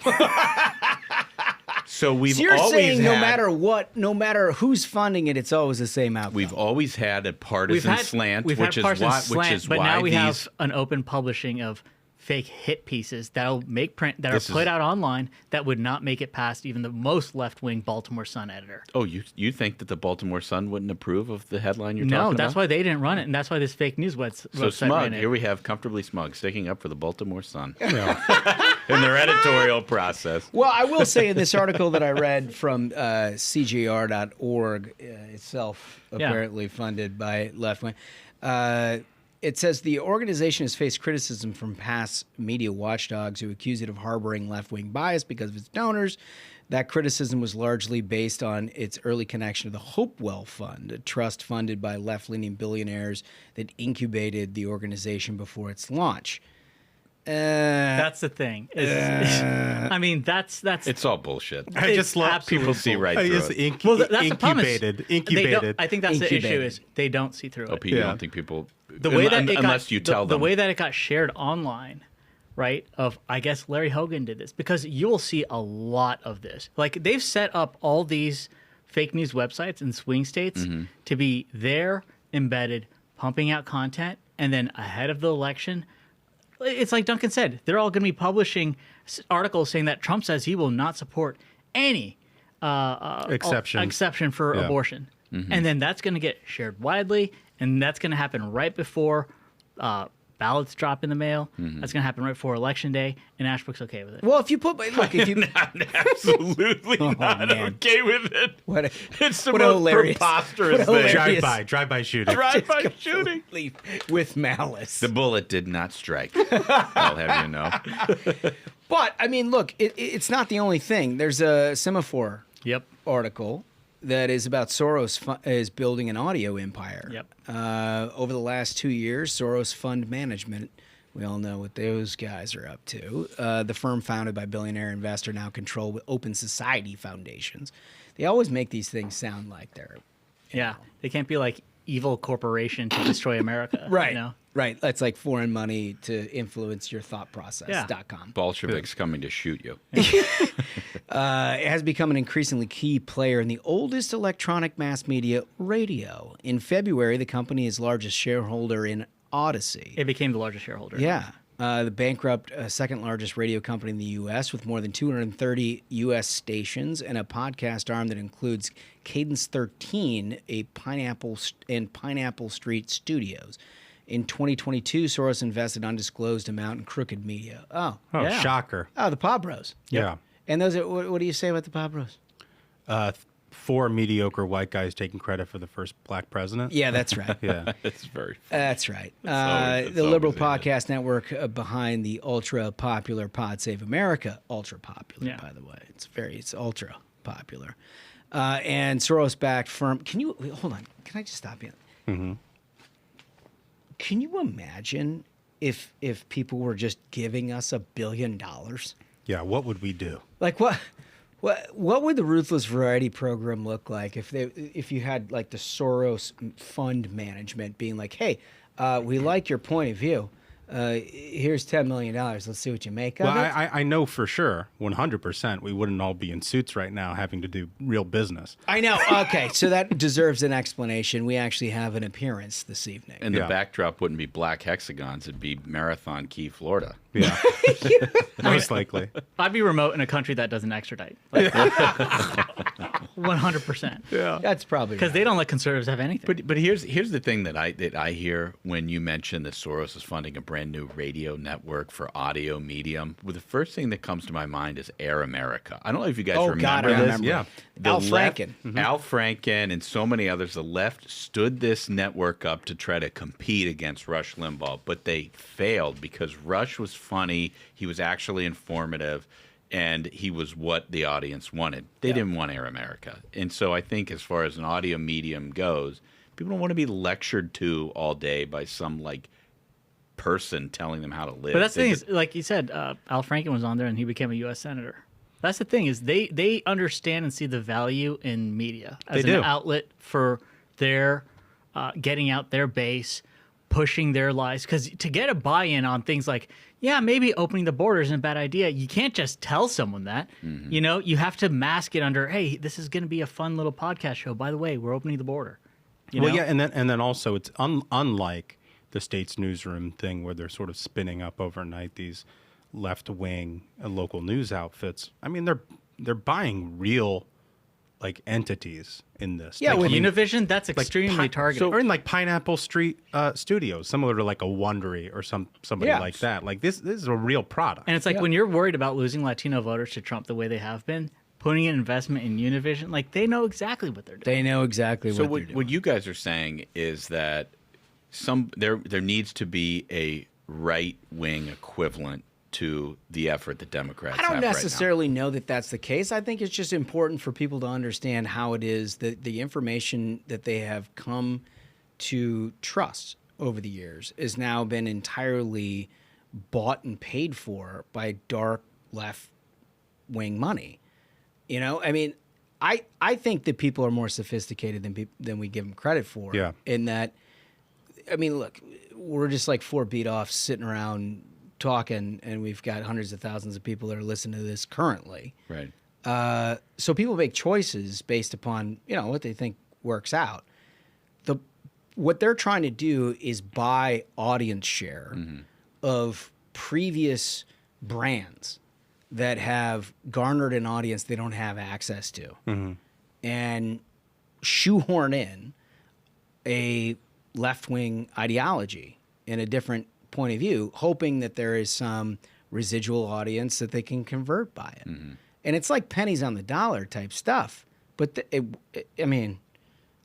So you're always saying no matter what, no matter who's funding it, it's always the same outcome. We've always had a partisan slant, which is why but now we have an open publishing of fake hit pieces that'll make print that are put out online that would not make it past even the most left-wing Baltimore Sun editor. Oh, you think that the Baltimore Sun wouldn't approve of the headline you're talking about? No, that's why they didn't run it, and that's why this fake news website So Smug, here we have Comfortably Smug sticking up for the Baltimore Sun in their editorial process. Well, I will say in this article that I read from CJR.org itself, apparently funded by left-wing, it says the organization has faced criticism from past media watchdogs who accuse it of harboring left-wing bias because of its donors. That criticism was largely based on its early connection to the Hopewell Fund, a trust funded by left-leaning billionaires that incubated the organization before its launch. That's the thing. I mean, that's it's all bullshit. I just love people see right through it. That's the promise. Incubated. I think that's the issue is they don't see through it. You don't think people the way that unless you tell them the way that it got shared online right? Of, I guess Larry Hogan did this, because you will see a lot of this. Like, they've set up all these fake news websites in swing states to be there, embedded, pumping out content, and then ahead of the election, it's like Duncan said, they're all going to be publishing articles saying that Trump says he will not support any exception for abortion. And then that's going to get shared widely, and that's going to happen right before ballots drop in the mail. That's going to happen right before Election Day, and Ashbrook's okay with it. Well, if you put look, if you Absolutely not okay with it. It's the what a most hilarious- preposterous what a thing. hilarious- Drive-by shooting. Drive-by shooting. with malice. The bullet did not strike. I'll have you know. But I mean, look, it's not the only thing. There's a Semaphore article that is about Soros is building an audio empire. Over the last 2 years, Soros Fund Management, we all know what those guys are up to. The firm founded by billionaire investor now controlled with Open Society Foundations. They always make these things sound like they're They can't be like evil corporation to destroy America. right. You know? Right. That's like foreign money to influence your thought process.com. Bolsheviks coming to shoot you. It has become an increasingly key player in the oldest electronic mass media, radio. In February, the company is largest shareholder in Odyssey. It became the largest shareholder. Yeah. The bankrupt second largest radio company in the U.S. with more than 230 U.S. stations and a podcast arm that includes Cadence 13, a Pineapple Street Studios. In 2022, Soros invested undisclosed amount in Crooked Media. Oh, Shocker. Oh, the Pod Bros. Yeah. And those are, what do you say about the Pod Bros? 4 mediocre white guys taking credit for the first black president. Yeah, that's right. Yeah. It's very That's right. It's The liberal always podcast network behind the ultra popular Pod Save America. Ultra popular, by the way. It's ultra popular. And Soros backed firm. Hold on. Can I just stop you? Mm-hmm. Can you imagine if people were just giving us $1 billion? Yeah. What would we do? Like what would the Ruthless Variety program look like if you had like the Soros Fund Management being like, hey, we like your point of view. Here's $10 million. Let's see what you make of it. Well, I know for sure, 100%, we wouldn't all be in suits right now having to do real business. I know. Okay, so that deserves an explanation. We actually have an appearance this evening. And the backdrop wouldn't be black hexagons. It'd be Marathon Key, Florida. Yeah. Most likely. I'd be remote in a country that doesn't extradite. Like, 100%. Yeah. That's probably Because right. they don't let conservatives have anything. But here's the thing that I hear when you mention that Soros is funding a brand new radio network for audio medium. Well, the first thing that comes to my mind is Air America. I don't know if you guys remember God, I this. remember. Yeah. Al Franken. Al Franken and so many others. The left stood this network up to try to compete against Rush Limbaugh, but they failed because Rush was funny. He was actually informative. And he was what the audience wanted. They didn't want Air America. And so I think as far as an audio medium goes, people don't want to be lectured to all day by some like person telling them how to live. But that's the thing is, like you said, Al Franken was on there and he became a U.S. Senator. That's the thing is they understand and see the value in media as an outlet for their getting out their base, pushing their lies. Because to get a buy-in on things like, yeah, maybe opening the border isn't a bad idea. You can't just tell someone that. Mm-hmm. You know, you have to mask it under, hey, this is going to be a fun little podcast show. By the way, we're opening the border. You know? Yeah, and then also it's unlike the States newsroom thing where they're sort of spinning up overnight these left-wing local news outfits. I mean, they're buying real like entities in this. Yeah, like, with Univision, that's extremely targeted. So, or in like Pineapple Street Studios, similar to like a Wondery or somebody like that. Like this is a real product. And it's like when you're worried about losing Latino voters to Trump the way they have been, putting an investment in Univision, like they know exactly what they're doing. They know exactly what they're doing. What you guys are saying is that there needs to be a right-wing equivalent to the effort that Democrats have I don't right necessarily know that that's the case. I think it's just important for people to understand how it is that the information that they have come to trust over the years has now been entirely bought and paid for by dark left-wing money. You know, I mean, I think that people are more sophisticated than we give them credit for. Yeah. In that, I mean, look, we're just like 4 beat-offs sitting around talking, and we've got hundreds of thousands of people that are listening to this currently. Right. So people make choices based upon, what they think works out. What they're trying to do is buy audience share of previous brands that have garnered an audience they don't have access to, and shoehorn in a left-wing ideology in a different point of view, hoping that there is some residual audience that they can convert by it. And it's like pennies on the dollar type stuff. But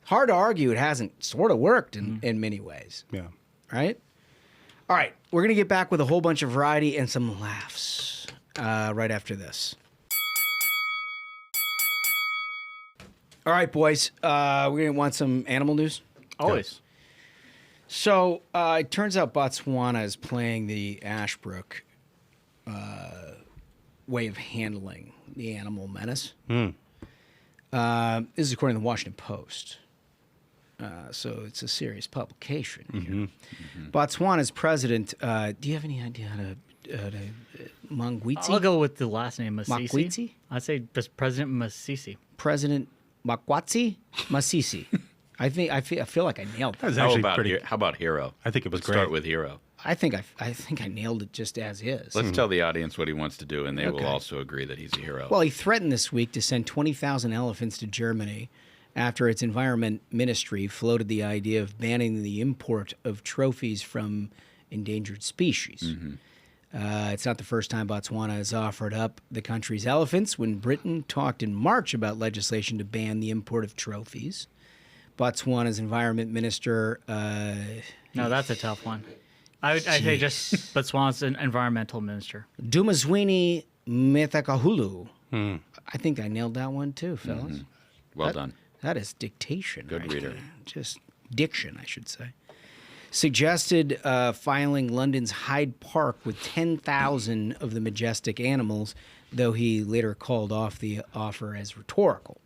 hard to argue it hasn't sort of worked in many ways. Yeah. Right? All right. We're going to get back with a whole bunch of variety and some laughs right after this. All right, boys. We're going to want some animal news. Always. So it turns out Botswana is playing the Ashbrook way of handling the animal menace. This is according to the Washington Post. So it's a serious publication here. Botswana's president, do you have any idea how to Mangwitsi? I'll go with the last name, Masisi. Mangwitsi? I'd say just President Masisi. President Makwatsi Masisi. I feel like I nailed that. How about Hero? I think it was Let's great. start with Hero. I think I nailed it just as is. Let's tell the audience what he wants to do, and they will also agree that he's a hero. Well, he threatened this week to send 20,000 elephants to Germany after its environment ministry floated the idea of banning the import of trophies from endangered species. It's not the first time Botswana has offered up the country's elephants when Britain talked in March about legislation to ban the import of trophies. Botswana's environment minister... No, that's a tough one. I'd say just Botswana's an environmental minister. Dumaswini Methakahulu. I think I nailed that one too, fellas. Well done. That is dictation. Good reader. there. Just diction, I should say. Suggested filing London's Hyde Park with 10,000 of the majestic animals, though he later called off the offer as rhetorical.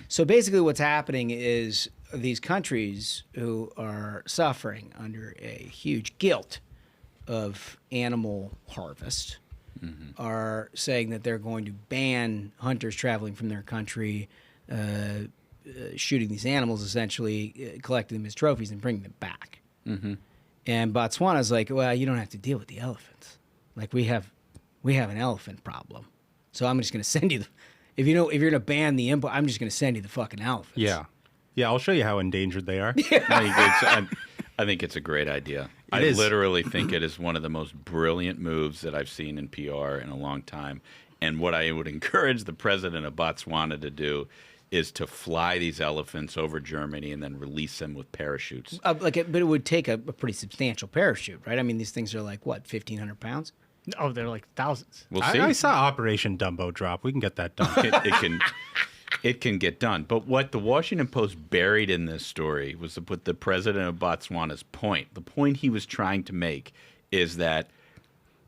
So basically what's happening is these countries who are suffering under a huge guilt of animal harvest are saying that they're going to ban hunters traveling from their country shooting these animals, essentially collecting them as trophies and bringing them back. And Botswana's like, well, you don't have to deal with the elephants. Like we have an elephant problem. So I'm just going to send you if you're going to ban the import, I'm just going to send you the fucking elephants. Yeah. I'll show you how endangered they are. I think it's a great idea. I literally think it is one of the most brilliant moves that I've seen in PR in a long time. And what I would encourage the president of Botswana to do is to fly these elephants over Germany and then release them with parachutes. But it would take a pretty substantial parachute, right? I mean, these things are like, what, 1,500 pounds? Oh, they're like thousands. We'll see. I saw Operation Dumbo drop. We can get that done. It can get done. But what the Washington Post buried in this story was to put the president of Botswana's point. The point he was trying to make is that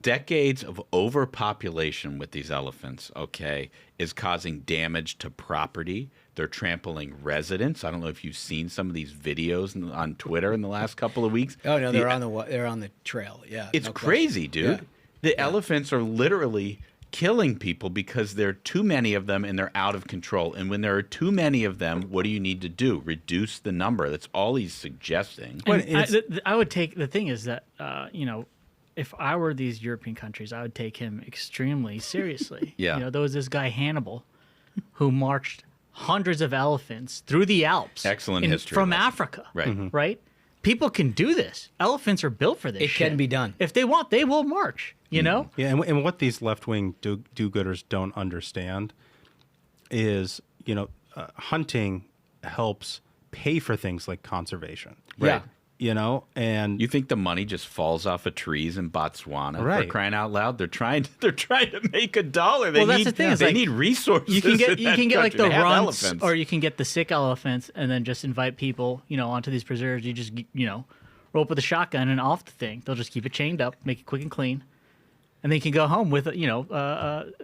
decades of overpopulation with these elephants, is causing damage to property. They're trampling residents. I don't know if you've seen some of these videos on Twitter in the last couple of weeks. Oh no, they're on the trail. Yeah, it's crazy, dude. Yeah. The elephants are literally killing people because there are too many of them and they're out of control. And when there are too many of them, what do you need to do? Reduce the number. That's all he's suggesting. I would take the thing is that if I were these European countries, I would take him extremely seriously. Yeah. There was this guy Hannibal who marched hundreds of elephants through the Alps. Excellent history from lesson. Africa. Right. Right? People can do this. Elephants are built for this shit. It can be done. If they want, they will march, you know? Yeah, and what these left-wing do-gooders don't understand is, hunting helps pay for things like conservation. Right. And you think the money just falls off of trees in Botswana right. for crying out loud? They're trying to make a dollar. Well, that's the thing. They need resources. You can get like the runts, elephants. or you can get the sick elephants, and then just invite people, onto these preserves. You just, roll up with a shotgun and off the thing. They'll just keep it chained up, make it quick and clean, and then you can go home with, an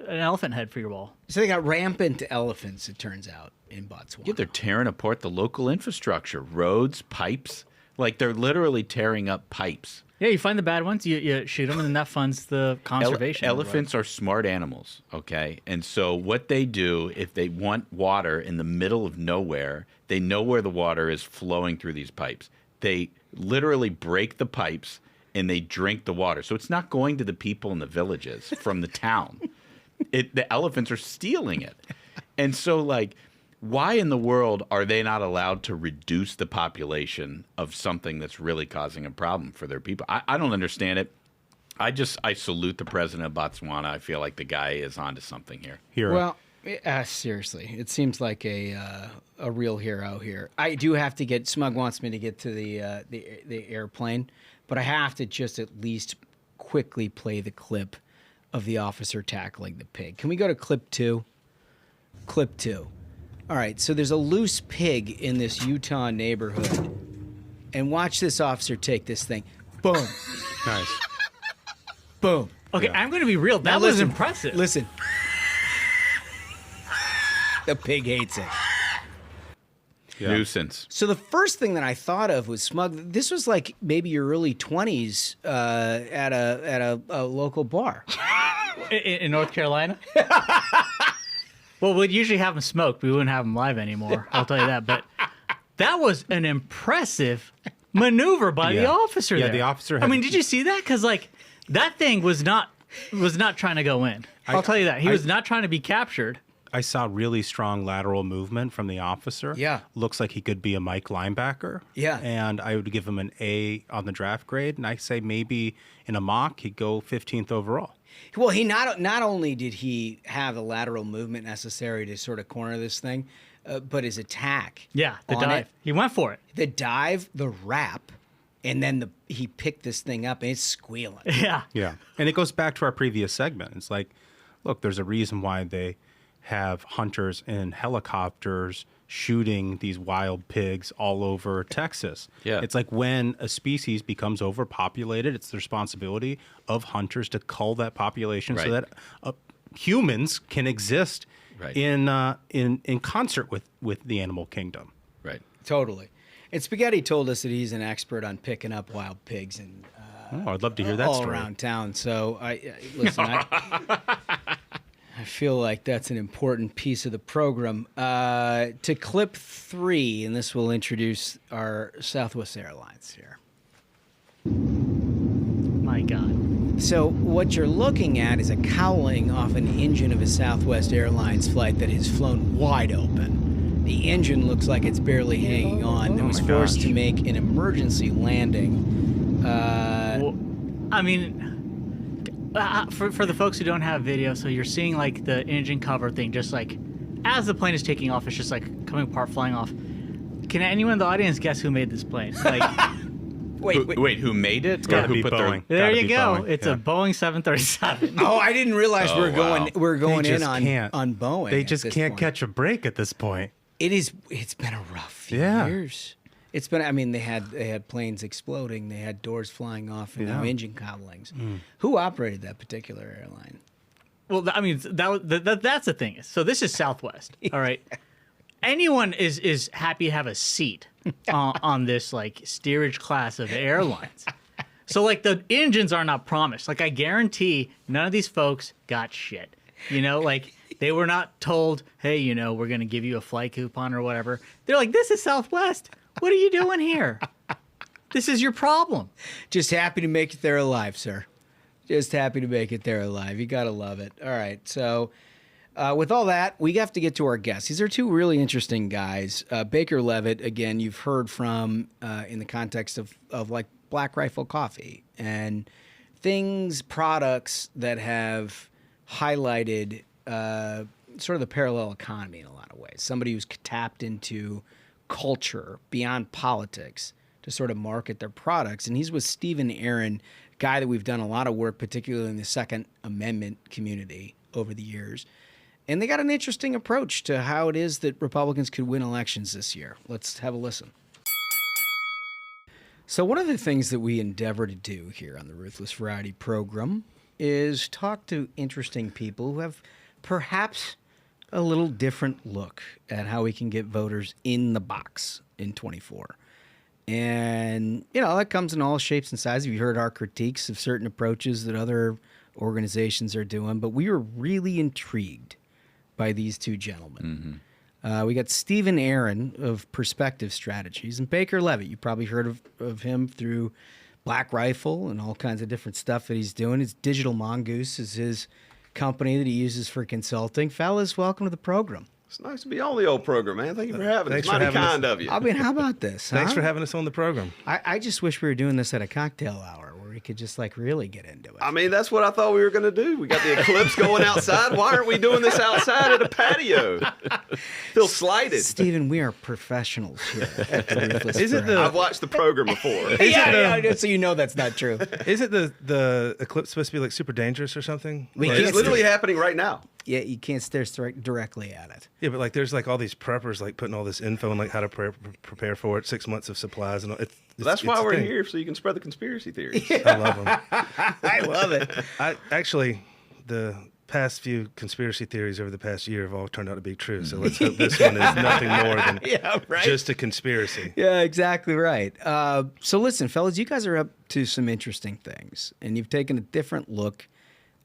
elephant head for your wall. So they got rampant elephants, it turns out, in Botswana. Yeah, they're tearing apart the local infrastructure, roads, pipes. Like they're literally tearing up pipes. Yeah, you find the bad ones, you shoot them, and then that funds the conservation. Elephants are smart animals, okay? And so what they do, if they want water in the middle of nowhere, they know where the water is flowing through these pipes. They literally break the pipes and they drink the water. So it's not going to the people in the villages from the town. The elephants are stealing it. And so, like, why in the world are they not allowed to reduce the population of something that's really causing a problem for their people? I don't understand it. I salute the president of Botswana. I feel like the guy is onto something here. Hero. Well, seriously, it seems like a real hero here. I do have to get. Smug wants me to get to the airplane, but I have to just at least quickly play the clip of the officer tackling the pig. Can we go to clip 2? Clip 2. All right, so there's a loose pig in this Utah neighborhood, and watch this officer take this thing. Boom. Nice. Boom. Okay, I'm going to be real. That Now was listen, impressive. Listen. The pig hates it. Yeah. Nuisance. So the first thing that I thought of was Smug. This was like maybe your early 20s at a local bar. In North Carolina? Well, we'd usually have them smoked. We wouldn't have them live anymore. I'll tell you that. But that was an impressive maneuver by the officer there. The officer I mean, did you see that? Because, like, that thing was not trying to go in. I'll tell you that. He was not trying to be captured. I saw really strong lateral movement from the officer. Yeah. Looks like he could be a Mike linebacker. Yeah. And I would give him an A on the draft grade. And I say maybe in a mock, he'd go 15th overall. Well, he not only did he have the lateral movement necessary to sort of corner this thing, but his attack. Yeah, the on dive. it, He went for it. the dive, the wrap, and then he picked this thing up and it's squealing. Yeah. Yeah. And it goes back to our previous segment. It's like, look, there's a reason why they have hunters in helicopters shooting these wild pigs all over Texas. Yeah. It's like when a species becomes overpopulated, it's the responsibility of hunters to cull that population so that humans can exist in concert with the animal kingdom. Right. Totally. And Spaghetti told us that he's an expert on picking up wild pigs and I'd love to hear that all story. around town. So listen. I feel like that's an important piece of the program. To clip 3, and this will introduce our Southwest Airlines here. My God. So what you're looking at is a cowling off an engine of a Southwest Airlines flight that is flown wide open. The engine looks like it's barely hanging on. It was forced to make an emergency landing. Well, I mean, for the folks who don't have video, so you're seeing like the engine cover thing, just like as the plane is taking off, it's just like coming apart, flying off. Can anyone in the audience guess who made this plane? Like, Wait, who made it? Gotta Or who be put Boeing. there Gotta you be go. Boeing. It's Yeah. a Boeing 737. Oh, I didn't realize we're going They in just on can't. Boeing. They at just this can't point. catch a break at this point. It's been a rough few years. It's been. I mean, they had planes exploding. They had doors flying off, and now engine cobblings. Who operated that particular airline? Well, I mean, that's the thing. So this is Southwest. All right. Anyone is happy to have a seat on this like steerage class of airlines. So like the engines are not promised. Like I guarantee none of these folks got shit. You know, like they were not told, hey, you know, we're gonna give you a flight coupon or whatever. They're like, this is Southwest. What are you doing here? This is your problem. Just happy to make it there alive, sir. Just happy to make it there alive. You gotta love it. All right, so. With all that, we have to get to our guests. These are two really interesting guys. Baker Leavitt, again, you've heard from in the context of like Black Rifle Coffee and products that have highlighted sort of the parallel economy in a lot of ways. Somebody who's tapped into culture beyond politics to sort of market their products. And he's with Stephen Aaron, guy that we've done a lot of work, particularly in the Second Amendment community over the years. And they got an interesting approach to how it is that Republicans could win elections this year. Let's have a listen. So one of the things that we endeavor to do here on the Ruthless Variety program is talk to interesting people who have perhaps a little different look at how we can get voters in the box in 24. And, that comes in all shapes and sizes. You heard our critiques of certain approaches that other organizations are doing, but we were really intrigued by these two gentlemen. We got Stephen Aaron of Perspective Strategies and Baker Leavitt. You probably heard of him through Black Rifle and all kinds of different stuff that he's doing. His Digital Mongoose is his company that he uses for consulting. Fellas, welcome to the program. It's nice to be on the old program, man. Thank you for having us. It's mighty kind of you. I mean, how about this? Thanks for having us on the program. I just wish we were doing this at a cocktail hour where we could just really get into it. I mean, that's what I thought we were going to do. We got the eclipse going outside. Why aren't we doing this outside at a patio? Feel slighted. Stephen, we are professionals here at the Ruthless. I've watched the program before. So you know that's not true. Isn't the eclipse supposed to be super dangerous or something? It's literally happening right now. Yeah, you can't stare directly at it. Yeah, but there's all these preppers putting all this info and how to prepare for it, 6 months of supplies and all. That's why we're here, so you can spread the conspiracy theories. Yeah. I love them. I love it. The past few conspiracy theories over the past year have all turned out to be true. So let's hope this one is nothing more than just a conspiracy. Yeah, exactly right. So listen, fellas, you guys are up to some interesting things, and you've taken a different look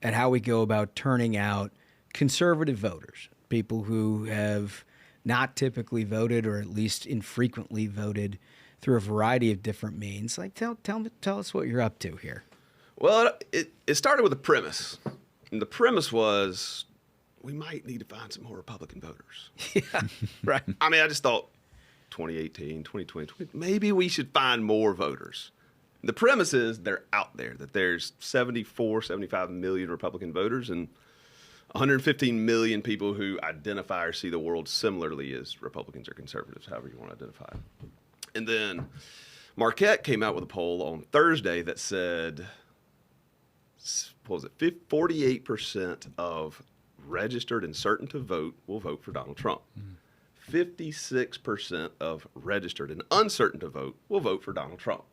at how we go about turning out conservative voters, people who have not typically voted or at least infrequently voted through a variety of different means. Tell us what you're up to here. Well, it started with a premise. And the premise was we might need to find some more Republican voters. Yeah, right. I mean, I just thought 2018, 2020, maybe we should find more voters. The premise is they're out there, that there's 74, 75 million Republican voters and 115 million people who identify or see the world similarly as Republicans or conservatives, however you want to identify. And then Marquette came out with a poll on Thursday that said, 48% of registered and certain to vote will vote for Donald Trump. 56% of registered and uncertain to vote will vote for Donald Trump.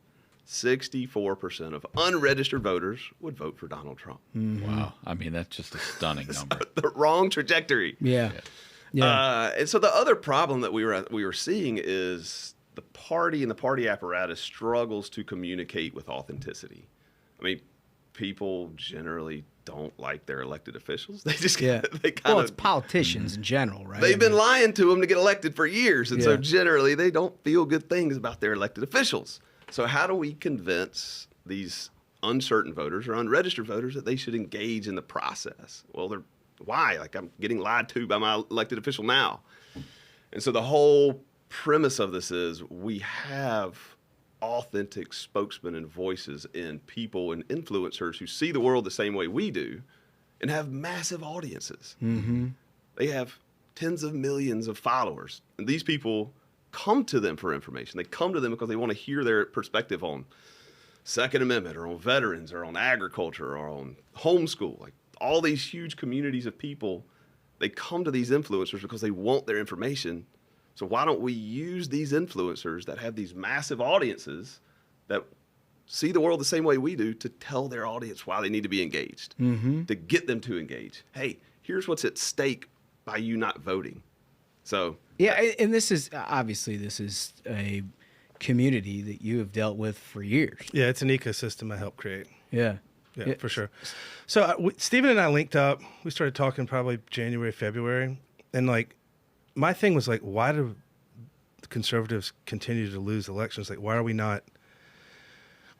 64% of unregistered voters would vote for Donald Trump. Wow. I mean, that's just a stunning number. The wrong trajectory. Yeah. And so the other problem that we were seeing is the party and the party apparatus struggles to communicate with authenticity. I mean, people generally don't like their elected officials. They just it's politicians in general, right? They've been lying to them to get elected for years, and so generally they don't feel good things about their elected officials. So how do we convince these uncertain voters or unregistered voters that they should engage in the process? Well, why? I'm getting lied to by my elected official now. And so the whole premise of this is we have authentic spokesmen and voices in people and influencers who see the world the same way we do and have massive audiences. Mm-hmm. They have tens of millions of followers. And these people come to them for information. They come to them because they want to hear their perspective on Second Amendment or on veterans or on agriculture or on homeschool. All these huge communities of people, they come to these influencers because they want their information. So why don't we use these influencers that have these massive audiences that see the world the same way we do to tell their audience why they need to be engaged, to get them to engage. Hey, here's what's at stake by you not voting. So yeah, and this is a community that you have dealt with for years. Yeah, it's an ecosystem I helped create. Yeah, for sure. So Stephen and I linked up. We started talking probably January, February, and my thing was why do conservatives continue to lose elections? Why are we not,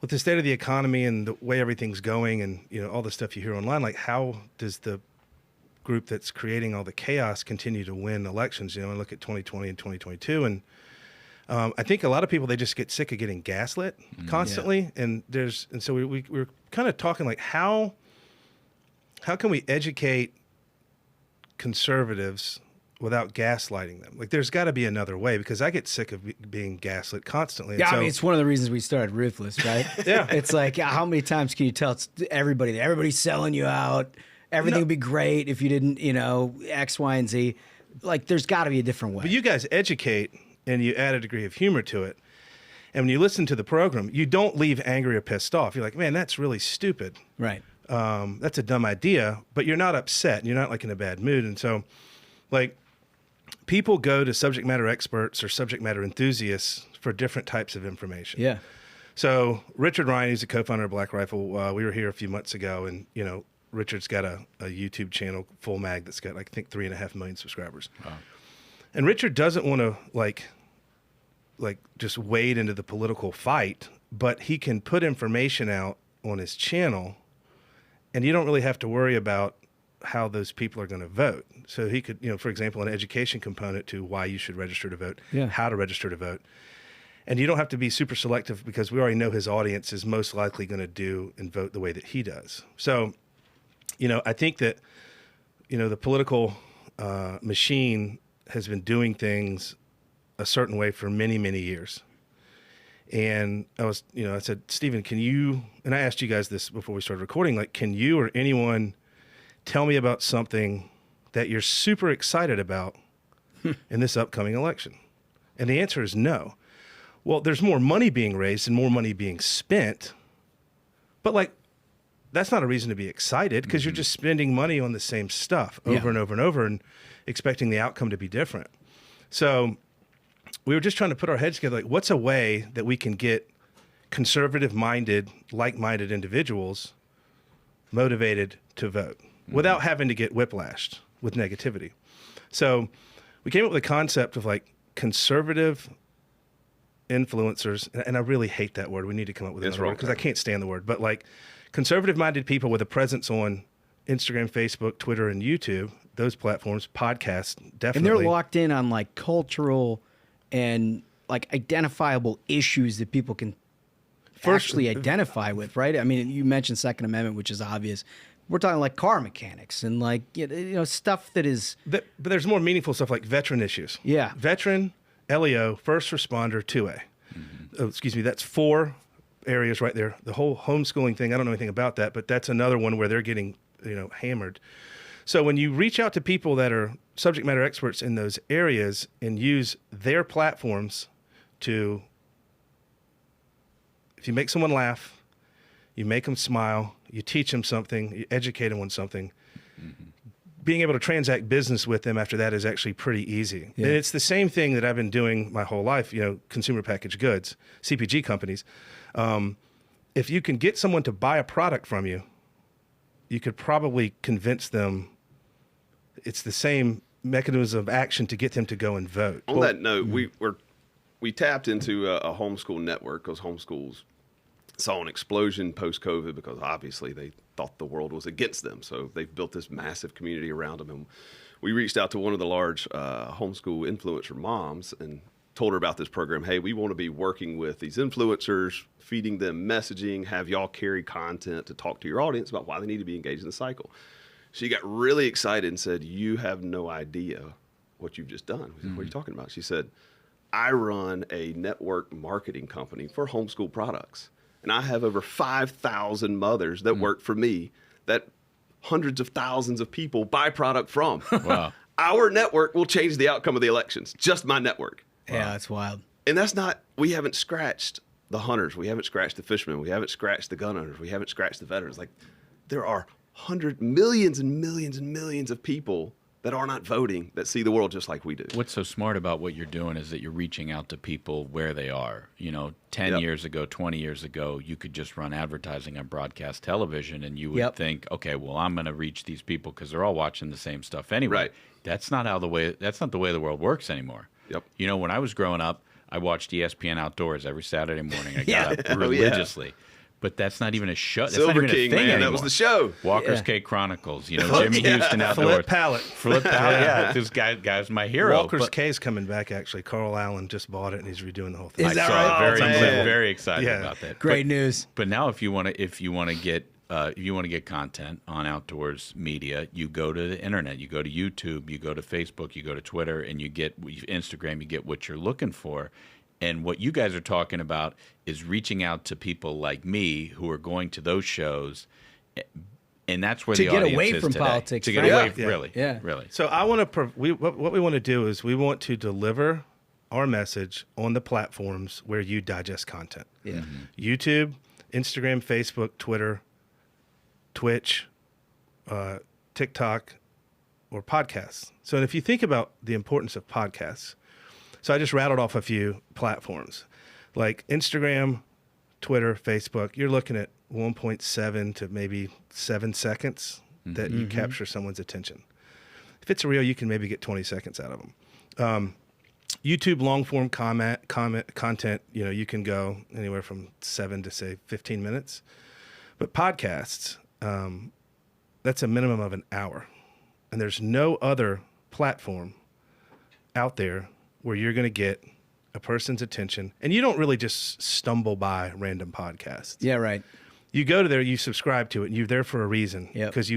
with the state of the economy and the way everything's going and all the stuff you hear online, how does the group that's creating all the chaos continue to win elections? And look at 2020 and 2022, and I think a lot of people, they just get sick of getting gaslit constantly. And so we were kind of talking how can we educate conservatives without gaslighting them? There's got to be another way, because I get sick of being gaslit constantly. Yeah, I mean, it's one of the reasons we started Ruthless, right? Yeah. It's how many times can you tell everybody that everybody's selling you out? Everything would be great if you didn't, X, Y, and Z. There's got to be a different way. But you guys educate, and you add a degree of humor to it. And when you listen to the program, you don't leave angry or pissed off. You're like, man, that's really stupid. Right. That's a dumb idea. But you're not upset. And you're not in a bad mood. And so, people go to subject matter experts or subject matter enthusiasts for different types of information. Yeah. So Richard Ryan, who's the co-founder of Black Rifle, we were here a few months ago, and Richard's got a YouTube channel, Full Mag, that's got I think 3.5 million subscribers. Wow. And Richard doesn't want to like just wade into the political fight, but he can put information out on his channel, and you don't really have to worry about how those people are going to vote. So he could, for example, an education component to why you should register to vote, how to register to vote. And you don't have to be super selective because we already know his audience is most likely going to do and vote the way that he does. So, I think that, the political machine has been doing things a certain way for many, many years. And I said, Stephen, can you, and I asked you guys this before we started recording, like, can you or anyone tell me about something that you're super excited about in this upcoming election? And the answer is no. Well, there's more money being raised and more money being spent, but that's not a reason to be excited because you're just spending money on the same stuff over and over and over and expecting the outcome to be different. So we were just trying to put our heads together, like, what's a way that we can get conservative-minded, like-minded individuals motivated to vote without having to get whiplashed with negativity? So we came up with a concept of conservative influencers, and I really hate that word. We need to come up with another word because I can't stand the word, but conservative-minded people with a presence on Instagram, Facebook, Twitter, and YouTube, those platforms, podcasts, definitely. And they're locked in on cultural and identifiable issues that people can actually identify with, right? I mean, you mentioned Second Amendment, which is obvious. We're talking car mechanics and stuff that is. But there's more meaningful stuff like veteran issues. Yeah. Veteran, LEO, first responder, 2A. Oh, excuse me, that's 4 areas right there. The whole homeschooling thing, I don't know anything about that, but that's another one where they're getting, hammered. So when you reach out to people that are subject matter experts in those areas and use their platforms to, if you make someone laugh, you make them smile, you teach them something, you educate them on something, being able to transact business with them after that is actually pretty easy. Yeah. And it's the same thing that I've been doing my whole life, consumer packaged goods, CPG companies. If you can get someone to buy a product from you, you could probably convince them it's the same mechanism of action to get them to go and vote. On that note, we tapped into a homeschool network because homeschools saw an explosion post-COVID because obviously they thought the world was against them. So they've built this massive community around them. And we reached out to one of the large homeschool influencer moms and told her about this program. Hey, we want to be working with these influencers, feeding them messaging, have y'all carry content to talk to your audience about why they need to be engaged in the cycle. She got really excited and said, you have no idea what you've just done. We said, what are you talking about? She said, I run a network marketing company for homeschool products. And I have over 5,000 mothers that work for me that hundreds of thousands of people buy product from. Wow. Our network will change the outcome of the elections. Just my network. Yeah, that's wild. And that's not, we haven't scratched the hunters. We haven't scratched the fishermen. We haven't scratched the gun owners. We haven't scratched the veterans. There are millions and millions and millions of people that are not voting that see the world just like we do. What's so smart about what you're doing is that you're reaching out to people where they are. 10 years ago, 20 years ago, you could just run advertising on broadcast television and you would think, okay, well, I'm going to reach these people because they're all watching the same stuff anyway. Right. That's not the way the world works anymore. Yep. When I was growing up, I watched ESPN Outdoors every Saturday morning. I got up religiously. But that's not even a show. That's Silver not even King, a thing man, anymore. that was the show. Walker's Cake Chronicles, Jimmy Houston Outdoors. Flip pallet. This guy's my hero. Walker's Cake coming back, actually. Carl Allen just bought it, and he's redoing the whole thing. Is that right? right? Very excited about that. Great news. But now, if you want to get content on outdoors media, you go to the internet, you go to YouTube, you go to Facebook, you go to Twitter, and you get Instagram. You get what you're looking for. And what you guys are talking about is reaching out to people like me who are going to those shows, and that's where the audience is today. To get away from politics. To get away, really. So I want to. What we want to do is we want to deliver our message on the platforms where you digest content. Yeah. Mm-hmm. YouTube, Instagram, Facebook, Twitter, Twitch, TikTok, or podcasts. So if you think about the importance of podcasts, so I just rattled off a few platforms like Instagram, Twitter, Facebook. You're looking at 1.7 to maybe 7 seconds that you capture someone's attention. If it's a reel, you can maybe get 20 seconds out of them. YouTube long form content, you can go anywhere from 7 to say 15 minutes. But podcasts, that's a minimum of an hour. And there's no other platform out there where you're going to get a person's attention. And you don't really just stumble by random podcasts. Yeah, right. You go to there, you subscribe to it, and you're there for a reason. Yep. Because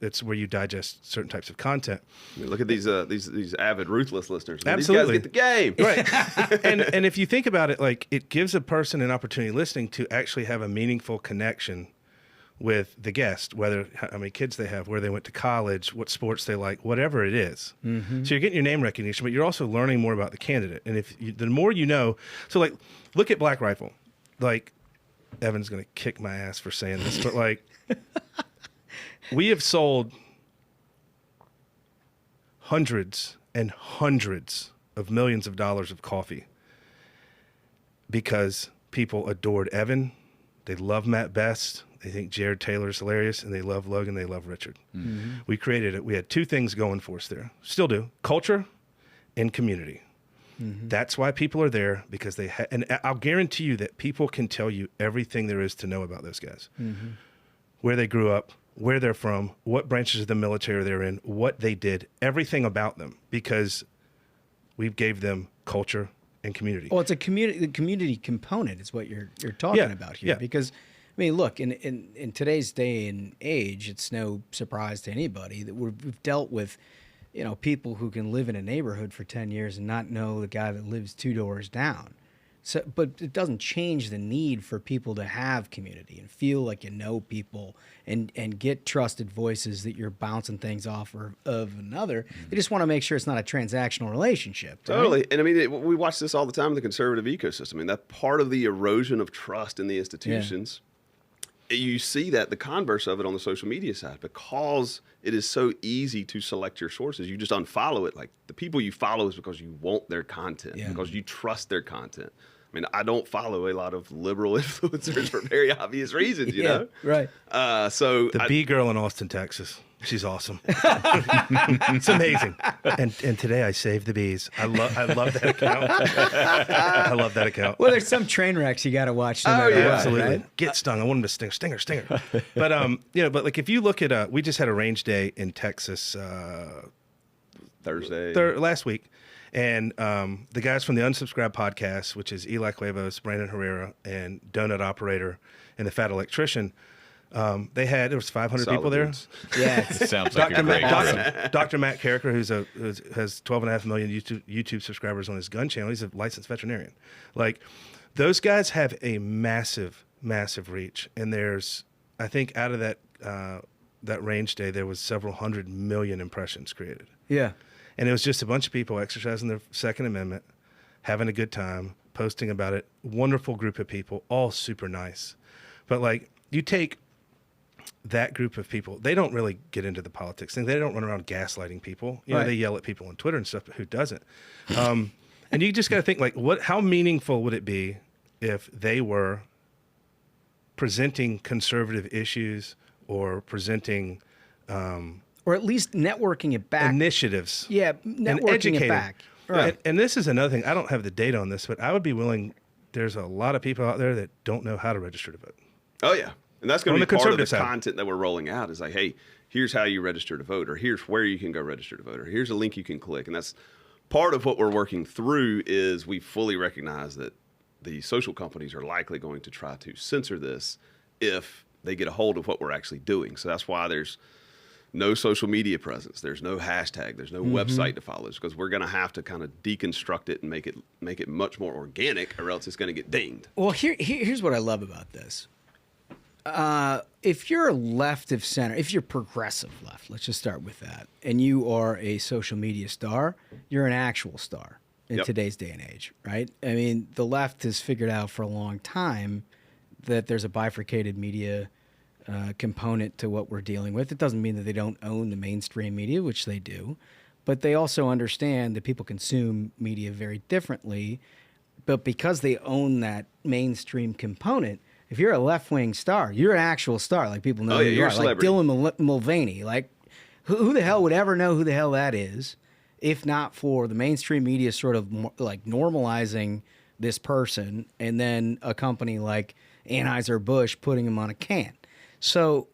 it's where you digest certain types of content. Look at these avid Ruthless listeners. Absolutely. These guys get the game. Right. and if you think about it, like, it gives a person an opportunity listening to actually have a meaningful connection with the guest, whether how many kids they have, where they went to college, what sports they like, whatever it is. Mm-hmm. So you're getting your name recognition, but you're also learning more about the candidate. And the more you know, so like, look at Black Rifle. Like, Evan's going to kick my ass for saying this, but like, we have sold hundreds and hundreds of millions of dollars of coffee because people adored Evan. They love Matt Best. They think Jared Taylor's hilarious, and they love Logan. They love Richard. Mm-hmm. We created it. We had two things going for us there. Still do. Culture and community. Mm-hmm. That's why people are there, because they and I'll guarantee you that people can tell you everything there is to know about those guys. Mm-hmm. Where they grew up, where they're from, what branches of the military they're in, what they did, everything about them, because we gave them culture and community. Well, it's the community component is what you're talking about here. Yeah. Because, I mean, look, in today's day and age, it's no surprise to anybody that we've dealt with, people who can live in a neighborhood for 10 years and not know the guy that lives 2 doors down. So, but it doesn't change the need for people to have community and feel like you know people and get trusted voices that you're bouncing things off of another. They just want to make sure it's not a transactional relationship. Right? Totally. And I mean, we watch this all the time in the conservative ecosystem. I mean, that part of the erosion of trust in the institutions. Yeah. You see that, the converse of it on the social media side, because it is so easy to select your sources. You just unfollow it. Like, the people you follow is because you want their content, because you trust their content. I mean, I don't follow a lot of liberal influencers for very obvious reasons, you know? Right. So the bee girl in Austin, Texas. She's awesome. It's amazing. And today I saved the bees. I love that account. I love that account. Well, there's some train wrecks you got to watch. Absolutely. Right? Get stung. I want him to stinger. But but like, if you look at we just had a range day in Texas Thursday last week. And the guys from the Unsubscribed podcast, which is Eli Cuevas, Brandon Herrera, and Donut Operator, and the Fat Electrician, there was 500 people there. Yeah, it sounds like a great program. Dr. Matt Carricker, who has 12.5 million YouTube subscribers on his gun channel. He's a licensed veterinarian. Like, those guys have a massive, massive reach. And there's, I think, out of that range day, there was several 100 million impressions created. Yeah. And it was just a bunch of people exercising their Second Amendment, having a good time, posting about it. Wonderful group of people, all super nice. But like, you take that group of people, they don't really get into the politics thing. They don't run around gaslighting people. You know, they yell at people on Twitter and stuff, but who doesn't? And you just got to think, like, how meaningful would it be if they were presenting conservative issues or presenting or at least networking it back. Initiatives. Yeah, networking it back. Right. And this is another thing. I don't have the data on this, but I would be willing. There's a lot of people out there that don't know how to register to vote. Oh, yeah. And that's going to be part of the side. content that we're rolling out is like, hey, here's how you register to vote, or here's where you can go register to vote, or here's a link you can click. And that's part of what we're working through is we fully recognize that the social companies are likely going to try to censor this if they get a hold of what we're actually doing. So that's why there's no social media presence. There's no hashtag. There's no website to follow. Because we're going to have to kind of deconstruct it and make it much more organic, or else it's going to get dinged. Well, here's what I love about this. If you're left of center, if you're progressive left, let's just start with that, and you are a social media star, you're an actual star in today's day and age, right? I mean, the left has figured out for a long time that there's a bifurcated media component to what we're dealing with. It doesn't mean that they don't own the mainstream media, which they do, but they also understand that people consume media very differently. But because they own that mainstream component, if you're a left-wing star, you're an actual star. Like, people know who you are. Like Dylan Mulvaney. Like, who the hell would ever know who the hell that is, if not for the mainstream media sort of like normalizing this person, and then a company like Anheuser-Busch putting him on a can. So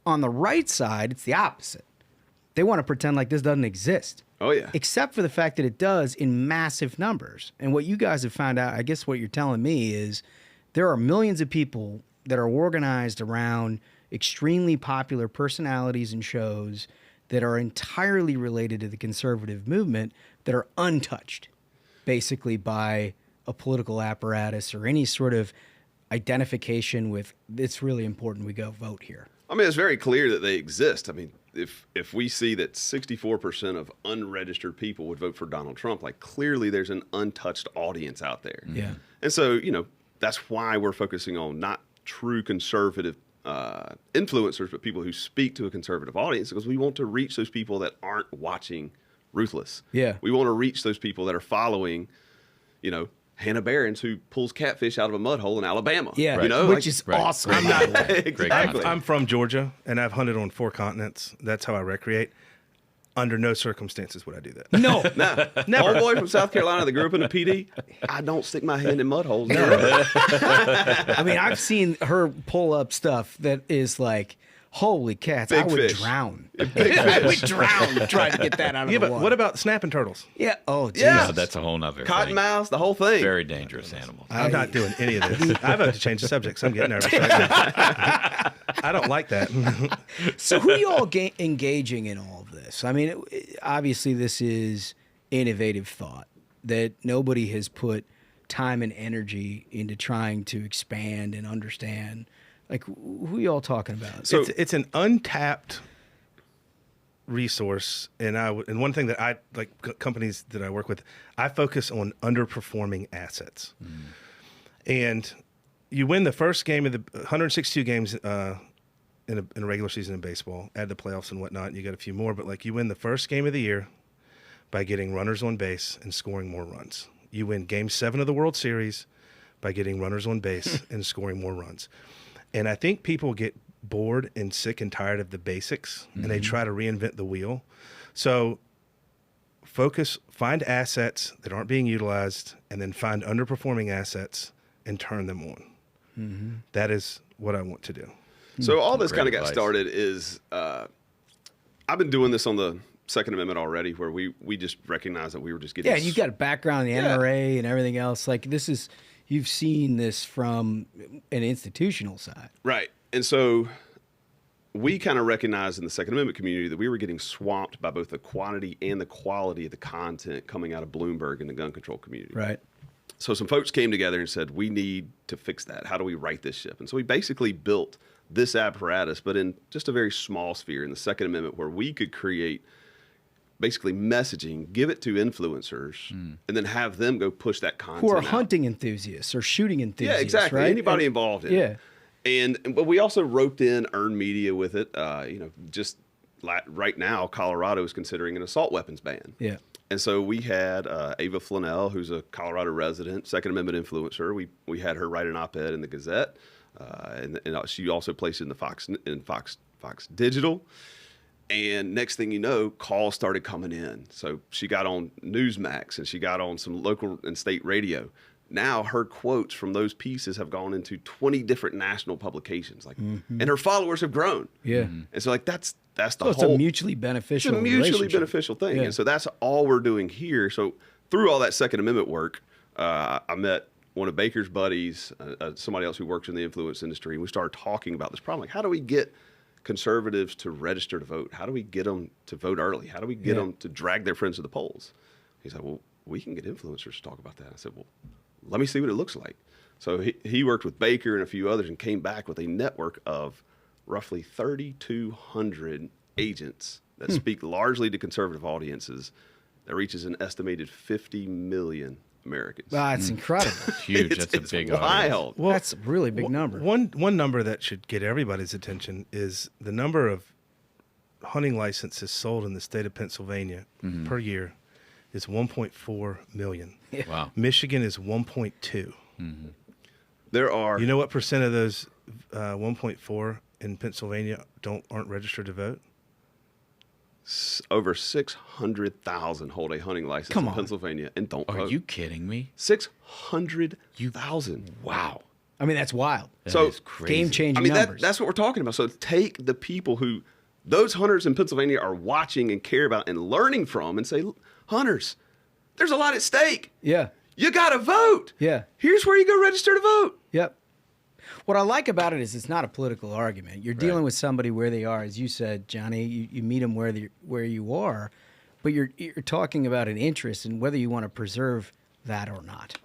on the right side, it's the opposite. They want to pretend like this doesn't exist. Oh, yeah. Except for the fact that it does in massive numbers. And what you guys have found out, I guess what you're telling me is there are millions of people that are organized around extremely popular personalities and shows that are entirely related to the conservative movement that are untouched, basically, by a political apparatus or any sort of identification with, it's really important we go vote here. I mean, it's very clear that they exist. I mean, if we see that 64% of unregistered people would vote for Donald Trump, like, clearly there's an untouched audience out there. Yeah. And so, you know, that's why we're focusing on not true conservative influencers, but people who speak to a conservative audience, because we want to reach those people that aren't watching Ruthless. Yeah. We want to reach those people that are following, you know, Hannah Barons, who pulls catfish out of a mud hole in Alabama. Yeah, you know, which is awesome. Exactly. I'm from Georgia, and I've hunted on 4 continents. That's how I recreate. Under no circumstances would I do that. No, never. Homeboy from South Carolina that grew up in the PD, I don't stick my hand in mud holes. No. I mean, I've seen her pull up stuff that is like, holy cats, Big I would fish. drown. I would drown trying to get that out of the But water. what about snapping turtles? Yeah. Oh, Jesus. Yeah. No, that's a whole nother thing. Cottonmouths, the whole thing. Very dangerous animals. I'm not doing any of this. I've had to change the subject, so I'm getting nervous right now. I don't like that. So who are you all engaging in all of this? I mean, obviously this is innovative thought that nobody has put time and energy into trying to expand and understand. Like, who are you all talking about? So it's an untapped resource, and one thing that I like, companies that I work with, I focus on underperforming assets. And you win the first game of the 162 games in a regular season in baseball, add the playoffs and whatnot, and you got a few more, but like, you win the first game of the year by getting runners on base and scoring more runs. You win Game 7 of the World Series by getting runners on base and scoring more runs. And I think people get bored and sick and tired of the basics, and they try to reinvent the wheel. So find assets that aren't being utilized, and then find underperforming assets and turn them on. That is what I want to do. So all this Great kind of got advice. started is I've been doing this on the Second Amendment already, where we just recognized that we were just getting... Yeah, you've got a background in the NRA and everything else. Like, this is, you've seen this from an institutional side. Right. And so we kind of recognized in the Second Amendment community that we were getting swamped by both the quantity and the quality of the content coming out of Bloomberg and the gun control community. Right. So some folks came together and said, we need to fix that. How do we right this ship? And so we basically built this apparatus, but in just a very small sphere in the Second Amendment, where we could create basically messaging, give it to influencers, and then have them go push that content Who are out. hunting enthusiasts or shooting enthusiasts, Yeah, exactly. right? Anybody involved in it. But we also roped in earned media with it. Just right now, Colorado is considering an assault weapons ban. Yeah. And so we had Ava Flanell, who's a Colorado resident, Second Amendment influencer. We had her write an op-ed in the Gazette, and she also placed it in Fox Digital. And next thing you know, calls started coming in. So she got on Newsmax, and she got on some local and state radio. Now her quotes from those pieces have gone into 20 different national publications, and her followers have grown. Yeah. And so, like, that's the So whole. it's a mutually beneficial It's a mutually relationship. beneficial thing. Yeah. And so that's all we're doing here. So through all that Second Amendment work, I met one of Baker's buddies, somebody else who works in the influence industry, and we started talking about this problem. Like, how do we get conservatives to register to vote? How do we get them to vote early? How do we get them to drag their friends to the polls? He's like, well, we can get influencers to talk about that. I said, well, let me see what it looks like. So he worked with Baker and a few others and came back with a network of roughly 3,200 agents that speak largely to conservative audiences that reaches an estimated 50 million Americans. That's incredible. It's huge. That's a big audience. wild. Well, That's a really big number. One number that should get everybody's attention is the number of hunting licenses sold in the state of Pennsylvania per year is 1.4 million. Wow. Michigan is 1.2. There are. You know what percent of those 1.4 in Pennsylvania aren't registered to vote? Over 600,000 hold a hunting license Come in on. Pennsylvania and don't Are vote. you kidding me? 600,000. Wow. I mean, that's wild. That So, is crazy. Game-changing I mean, numbers. that's what we're talking about. So take the people who those hunters in Pennsylvania are watching and care about and learning from and say, hunters, there's a lot at stake. Yeah. You got to vote. Yeah. Here's where you go register to vote. Yep. What I like about it is it's not a political argument. You're dealing with somebody where they are, as you said, Johnny. You meet them where you are, but you're talking about an interest and whether you want to preserve that or not,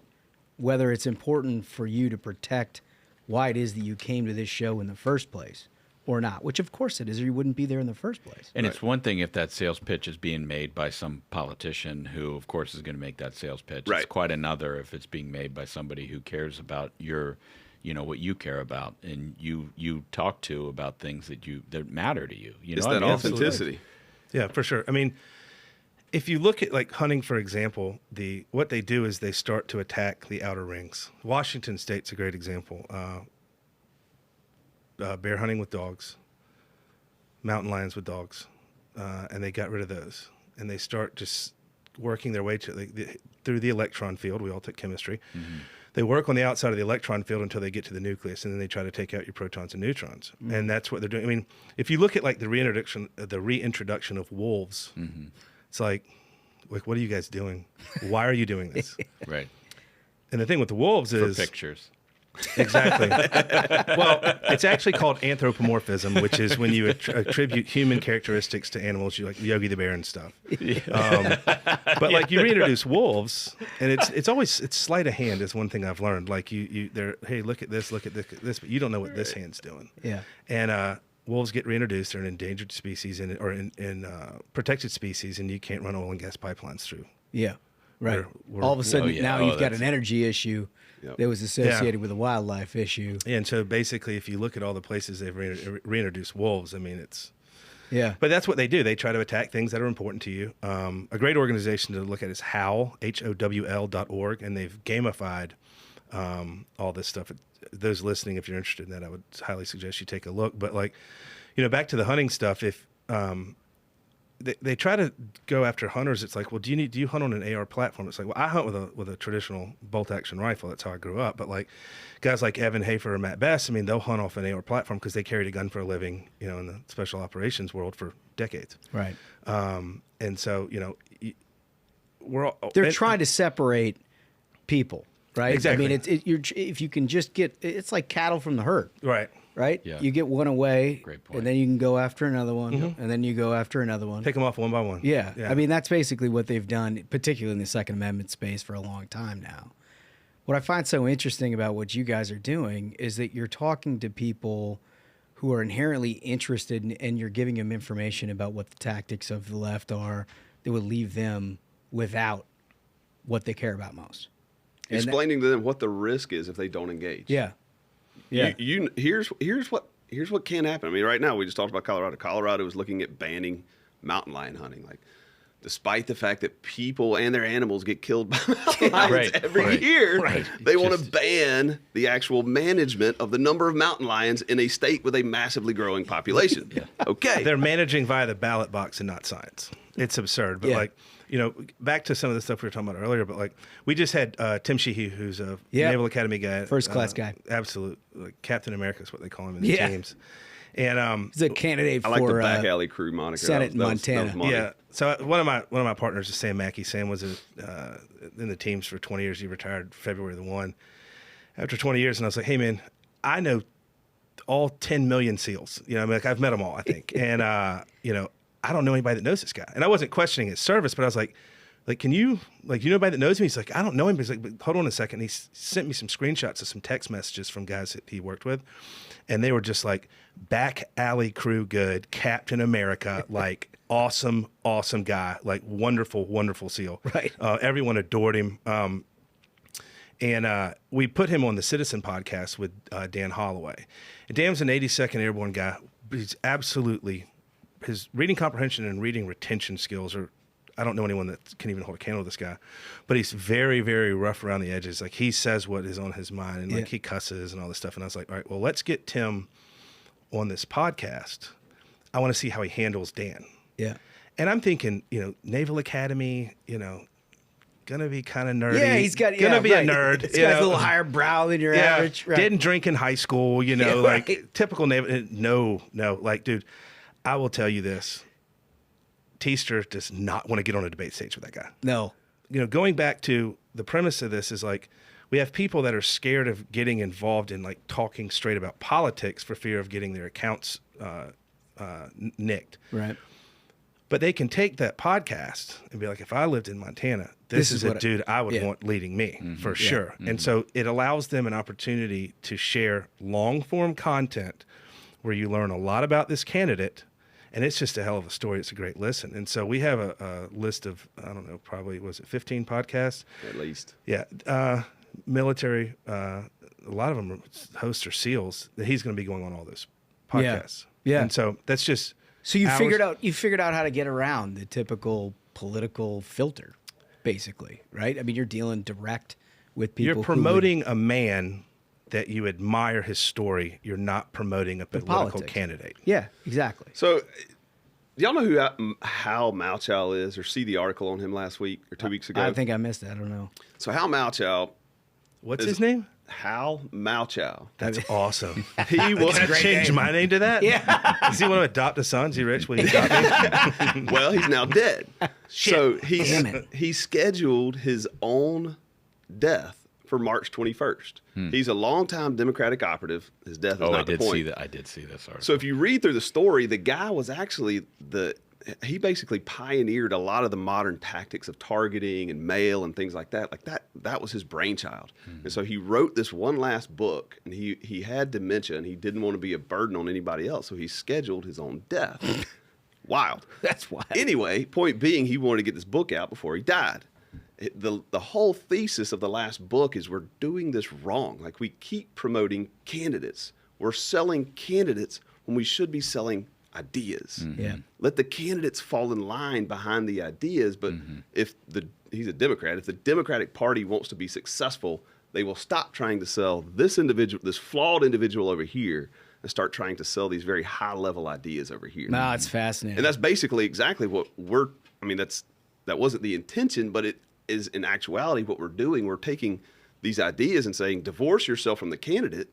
whether it's important for you to protect why it is that you came to this show in the first place or not, which of course it is, or you wouldn't be there in the first place. And it's one thing if that sales pitch is being made by some politician who, of course, is going to make that sales pitch. Right. It's quite another if it's being made by somebody who cares about what you care about, and you talk to about things that matter to you. It's that authenticity. Yeah, for sure. I mean, if you look at like hunting, for example, what they do is they start to attack the outer rings. Washington State's a great example. Bear hunting with dogs, mountain lions with dogs, and they got rid of those. And they start just working their way through the electron field. We all took chemistry. Mm-hmm. They work on the outside of the electron field until they get to the nucleus, and then they try to take out your protons and neutrons. Mm-hmm. And that's what they're doing. I mean, if you look at like the reintroduction of wolves, it's like, what are you guys doing? Why are you doing this? Right. And the thing with the wolves is For pictures. Exactly. Well, it's actually called anthropomorphism, which is when you attribute human characteristics to animals, you like Yogi the Bear and stuff. But like you reintroduce wolves, and it's sleight of hand is one thing I've learned. Like they're hey, look at this, but you don't know what this hand's doing. Yeah. And wolves get reintroduced. They're an endangered species or in protected species, and you can't run oil and gas pipelines through. Yeah. Right. We're- All of a sudden, now you've got that's- an energy issue that was associated with a wildlife issue. And so basically, if you look at all the places they've reintroduced wolves, I mean, it's... Yeah. But that's what they do. They try to attack things that are important to you. A great organization to look at is Howl, HOWL.org, and they've gamified all this stuff. Those listening, if you're interested in that, I would highly suggest you take a look. But like, back to the hunting stuff, if they try to go after hunters, it's like, well, do you hunt on an AR platform? It's like, well, I hunt with a traditional bolt action rifle. That's how I grew up. But like guys like Evan Hafer or Matt Best, I mean, they'll hunt off an AR platform because they carried a gun for a living, in the special operations world for decades. Right. And so, They're trying to separate people, right? Exactly. I mean, if you can just it's like cattle from the herd. Right. Right? Yeah. You get one away, Great point. and then you can go after another one, and then you go after another one. Pick them off one by one. Yeah. I mean, that's basically what they've done, particularly in the Second Amendment space for a long time now. What I find so interesting about what you guys are doing is that you're talking to people who are inherently interested and you're giving them information about what the tactics of the left are that would leave them without what they care about most. Explaining to them what the risk is if they don't engage. Yeah. Yeah. Here's what can happen. I mean, right now we just talked about Colorado. Colorado is looking at banning mountain lion hunting. Like, despite the fact that people and their animals get killed by mountain lions every year, they want to ban the actual management of the number of mountain lions in a state with a massively growing population. Okay. They're managing via the ballot box and not science. It's absurd. But back to some of the stuff we were talking about earlier, but like we just had Tim Sheehy, who's a Naval Academy guy. First class guy. Absolute. Like Captain America is what they call him in the teams. And he's a candidate I like the for back alley crew moniker. Senate in Montana. Yeah. So one of my partners is Sam Mackey. Sam was in the teams for 20 years. He retired February the 1. After 20 years, and I was like, hey man, I know all 10 million SEALs. I've met them all, I think. And I don't know anybody that knows this guy. And I wasn't questioning his service, but I was like, can you know anybody that knows me? He's like, I don't know him. He's like, but hold on a second. And he sent me some screenshots of some text messages from guys that he worked with. And they were just like, back alley crew good, Captain America, like awesome guy, like wonderful SEAL. Right. Everyone adored him. And we put him on the Citizen podcast with Dan Holloway. And Dan's an 82nd Airborne guy. He's absolutely, his reading comprehension and reading retention skills are, I don't know anyone that can even hold a candle to this guy, but he's very, very rough around the edges. Like, he says what is on his mind, and like he cusses and all this stuff. And I was like, all right, well, let's get Tim on this podcast. I want to see how he handles Dan. Yeah. And I'm thinking, Naval Academy, gonna be kind of nerdy. Yeah, he's got gonna be right. a nerd. He's got a little higher brow than your average. Right. Didn't drink in high school. Like typical Naval. No. Like, dude, I will tell you this. Teaster does not want to get on a debate stage with that guy. No. Going back to the premise of this is like, we have people that are scared of getting involved in like talking straight about politics for fear of getting their accounts nicked. Right. But they can take that podcast and be like, if I lived in Montana, this is a dude I would want leading me for sure. Mm-hmm. And so it allows them an opportunity to share long form content where you learn a lot about this candidate. And it's just a hell of a story. It's a great listen. And so we have a list of, I don't know, probably, was it 15 podcasts? At least. Yeah. Military, a lot of them are hosts or SEALs, that he's going to be going on all those podcasts. Yeah. And so that's just. So you figured out how to get around the typical political filter, basically, right? I mean, you're dealing direct with people. You're promoting a man that you admire his story. You're not promoting a political candidate. Yeah, exactly. So, y'all know who Hal Malchow is, or see the article on him last week or 2 weeks ago? I think I missed it. I don't know. So Hal Malchow. What's his name? Hal Malchow. That's awesome. He was. Can I change my name to that? Yeah. Does he want to adopt a son? Is he rich? Will he adopt me? Well, he's now dead. So he scheduled his own death for March 21st. He's a longtime Democratic operative. His death is not the point. I did see this article. So if you read through the story, the guy was actually he basically pioneered a lot of the modern tactics of targeting and mail and things like that. Like that was his brainchild. And so he wrote this one last book, and he had dementia, and he didn't want to be a burden on anybody else. So he scheduled his own death. Wild. That's wild. Anyway, point being, he wanted to get this book out before he died. The whole thesis of the last book is we're doing this wrong. Like, we keep promoting candidates. We're selling candidates when we should be selling ideas. Yeah. Let the candidates fall in line behind the ideas. But if he's a Democrat, if the Democratic Party wants to be successful, they will stop trying to sell this individual, this flawed individual over here, and start trying to sell these very high level ideas over here. No, it's fascinating. And that's basically exactly what that wasn't the intention, but it is in actuality what we're doing. We're taking these ideas and saying, divorce yourself from the candidate.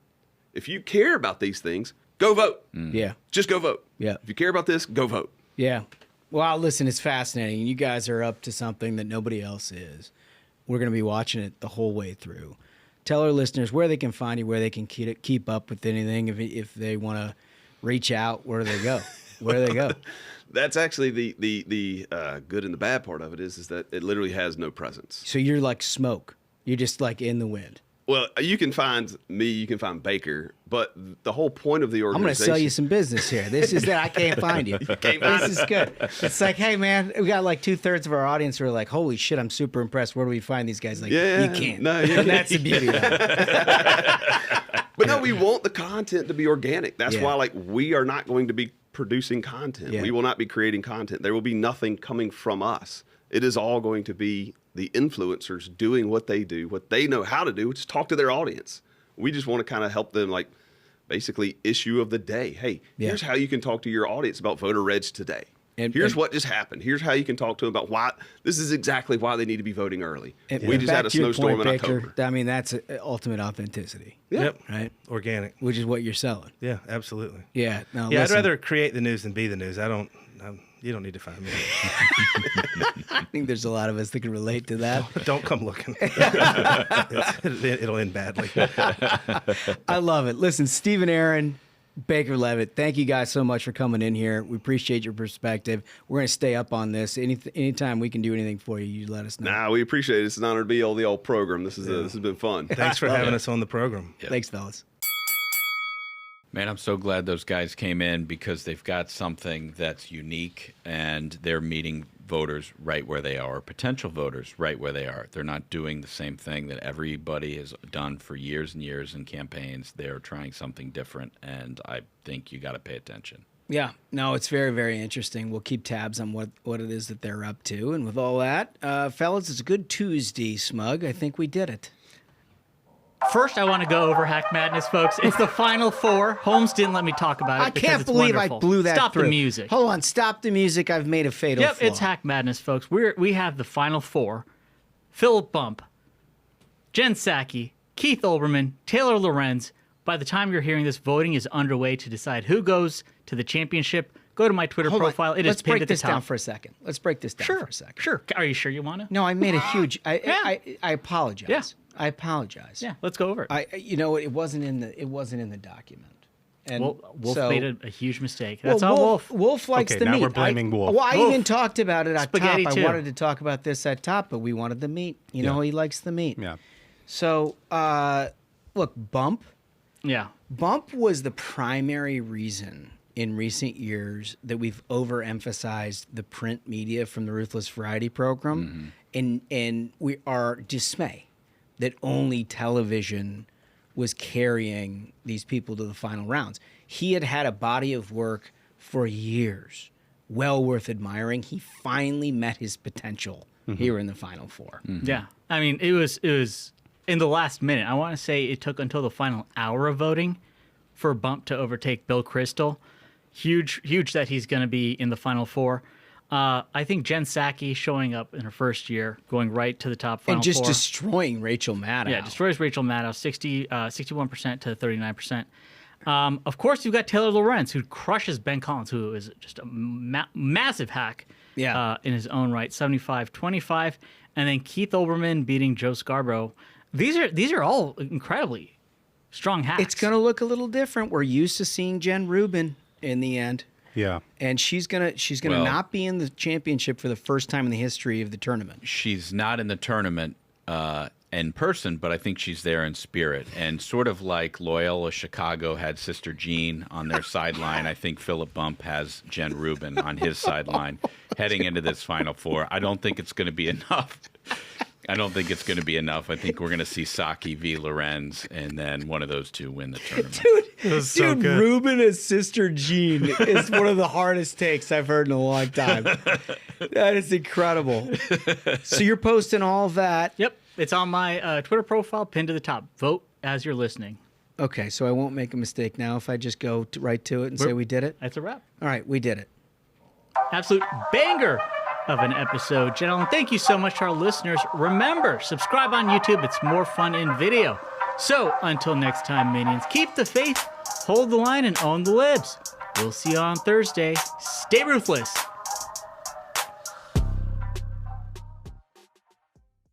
If you care about these things, go vote. Yeah. Just go vote. Yeah. If you care about this, go vote. Yeah. Well, listen, it's fascinating. You guys are up to something that nobody else is. We're going to be watching it the whole way through. Tell our listeners where they can find you, where they can keep up with anything. If they want to reach out, where do they go? Where do they go? That's actually the good and the bad part of it is that it literally has no presence. So you're like smoke. You're just like in the wind. Well, you can find me, you can find Baker, but the whole point of the organization... I'm going to sell you some business here. This is that I can't find you. This is good. It's like, hey, man, we got like 2/3 of our audience who are like, holy shit, I'm super impressed. Where do we find these guys? Like, you can't. No, and that's the beauty of it. But no, we want the content to be organic. That's why, like, we are not going to be producing content. Yeah. We will not be creating content. There will be nothing coming from us. It is all going to be the influencers doing what they do, what they know how to do, which is talk to their audience. We just want to kind of help them, like, basically issue of the day. Hey, here's how you can talk to your audience about voter reg today. Here's what just happened. Here's how you can talk to them about why this is exactly why they need to be voting early. We just had a snowstorm in October. I mean, that's ultimate authenticity. Yeah. Yep. Right? Organic. Which is what you're selling. Yeah, absolutely. Yeah. No, Yeah, listen. I'd rather create the news than be the news. You don't need to find me. I think there's a lot of us that can relate to that. Don't come looking. It'll end badly. I love it. Listen, Stephen Aaron, Baker Leavitt, thank you guys so much for coming in here. We appreciate your perspective. We're going to stay up on this. Anytime we can do anything for you, you let us know. Nah, we appreciate it. It's an honor to be on the old program. This has been fun. Thanks for having us on the program. Yeah. Thanks, fellas. Man, I'm so glad those guys came in because they've got something that's unique and they're meeting voters right where they are, potential voters right where they are. They're not doing the same thing that everybody has done for years and years in campaigns. They're trying something different, and I think you got to pay attention. Yeah, no, it's very, very interesting. We'll keep tabs on what it is that they're up to. And with all that, fellas, it's a good Tuesday, Smug. I think we did it. First, I want to go over Hack Madness, folks. It's the Final Four. Holmes didn't let me talk about it. I can't believe wonderful. I blew that Stop through. the music. Hold on, stop the music. I've made a fatal flaw. It's Hack Madness, folks. We have the Final Four. Philip Bump, Jen Psaki, Keith Olbermann, Taylor Lorenz. By the time you're hearing this, voting is underway to decide who goes to the championship. Go to my Twitter profile. It is Let's pinned break at the this top. down for a second. Let's break this down for a second. Sure. Are you sure you want to? No, I made a huge. I apologize. Yeah. I apologize. Yeah, let's go over it. It wasn't in the document. And Wolf so, made a huge mistake. That's all Wolf. Wolf likes Okay, the now meat. we're blaming Wolf. Well, I Wolf. even talked about it at Spaghetti top. too. I wanted to talk about this at top, but we wanted the meat. You know, he likes the meat. Yeah. So, look, Bump Yeah. Bump was the primary reason in recent years that we've overemphasized the print media from the Ruthless Variety program, and we are dismay that only television was carrying these people to the final rounds. He had a body of work for years, well worth admiring. He finally met his potential here in the Final Four. Yeah. I mean, it was in the last minute. I want to say it took until the final hour of voting for Bump to overtake Bill Kristol. Huge that he's going to be in the Final Four. I think Jen Psaki showing up in her first year, going right to the top Final And just Four. destroying Rachel Maddow. Yeah, destroys Rachel Maddow, 61% to 39%. Of course, you've got Taylor Lorenz, who crushes Ben Collins, who is just a massive hack in his own right, 75-25. And then Keith Olbermann beating Joe Scarborough. These are all incredibly strong hacks. It's going to look a little different. We're used to seeing Jen Rubin in the end. Yeah. And she's gonna not be in the championship for the first time in the history of the tournament. She's not in the tournament in person, but I think she's there in spirit. And sort of like Loyola Chicago had Sister Jean on their sideline, I think Philip Bump has Jen Rubin on his sideline heading into this Final Four. I don't think it's going to be enough. I think we're going to see Psaki v. Lorenz, and then one of those two win the tournament. Dude, Rubin as Sister Jean is one of the hardest takes I've heard in a long time. That is incredible. So you're posting all of that. Yep. It's on my Twitter profile, pinned to the top. Vote as you're listening. Okay, so I won't make a mistake now if I just go right to it and say we did it? That's a wrap. All right, we did it. Absolute banger of an episode, gentlemen. Thank you so much to our listeners. Remember, subscribe on YouTube. It's more fun in video. So until next time, minions, keep the faith, hold the line, and own the libs. We'll see you on Thursday. Stay ruthless.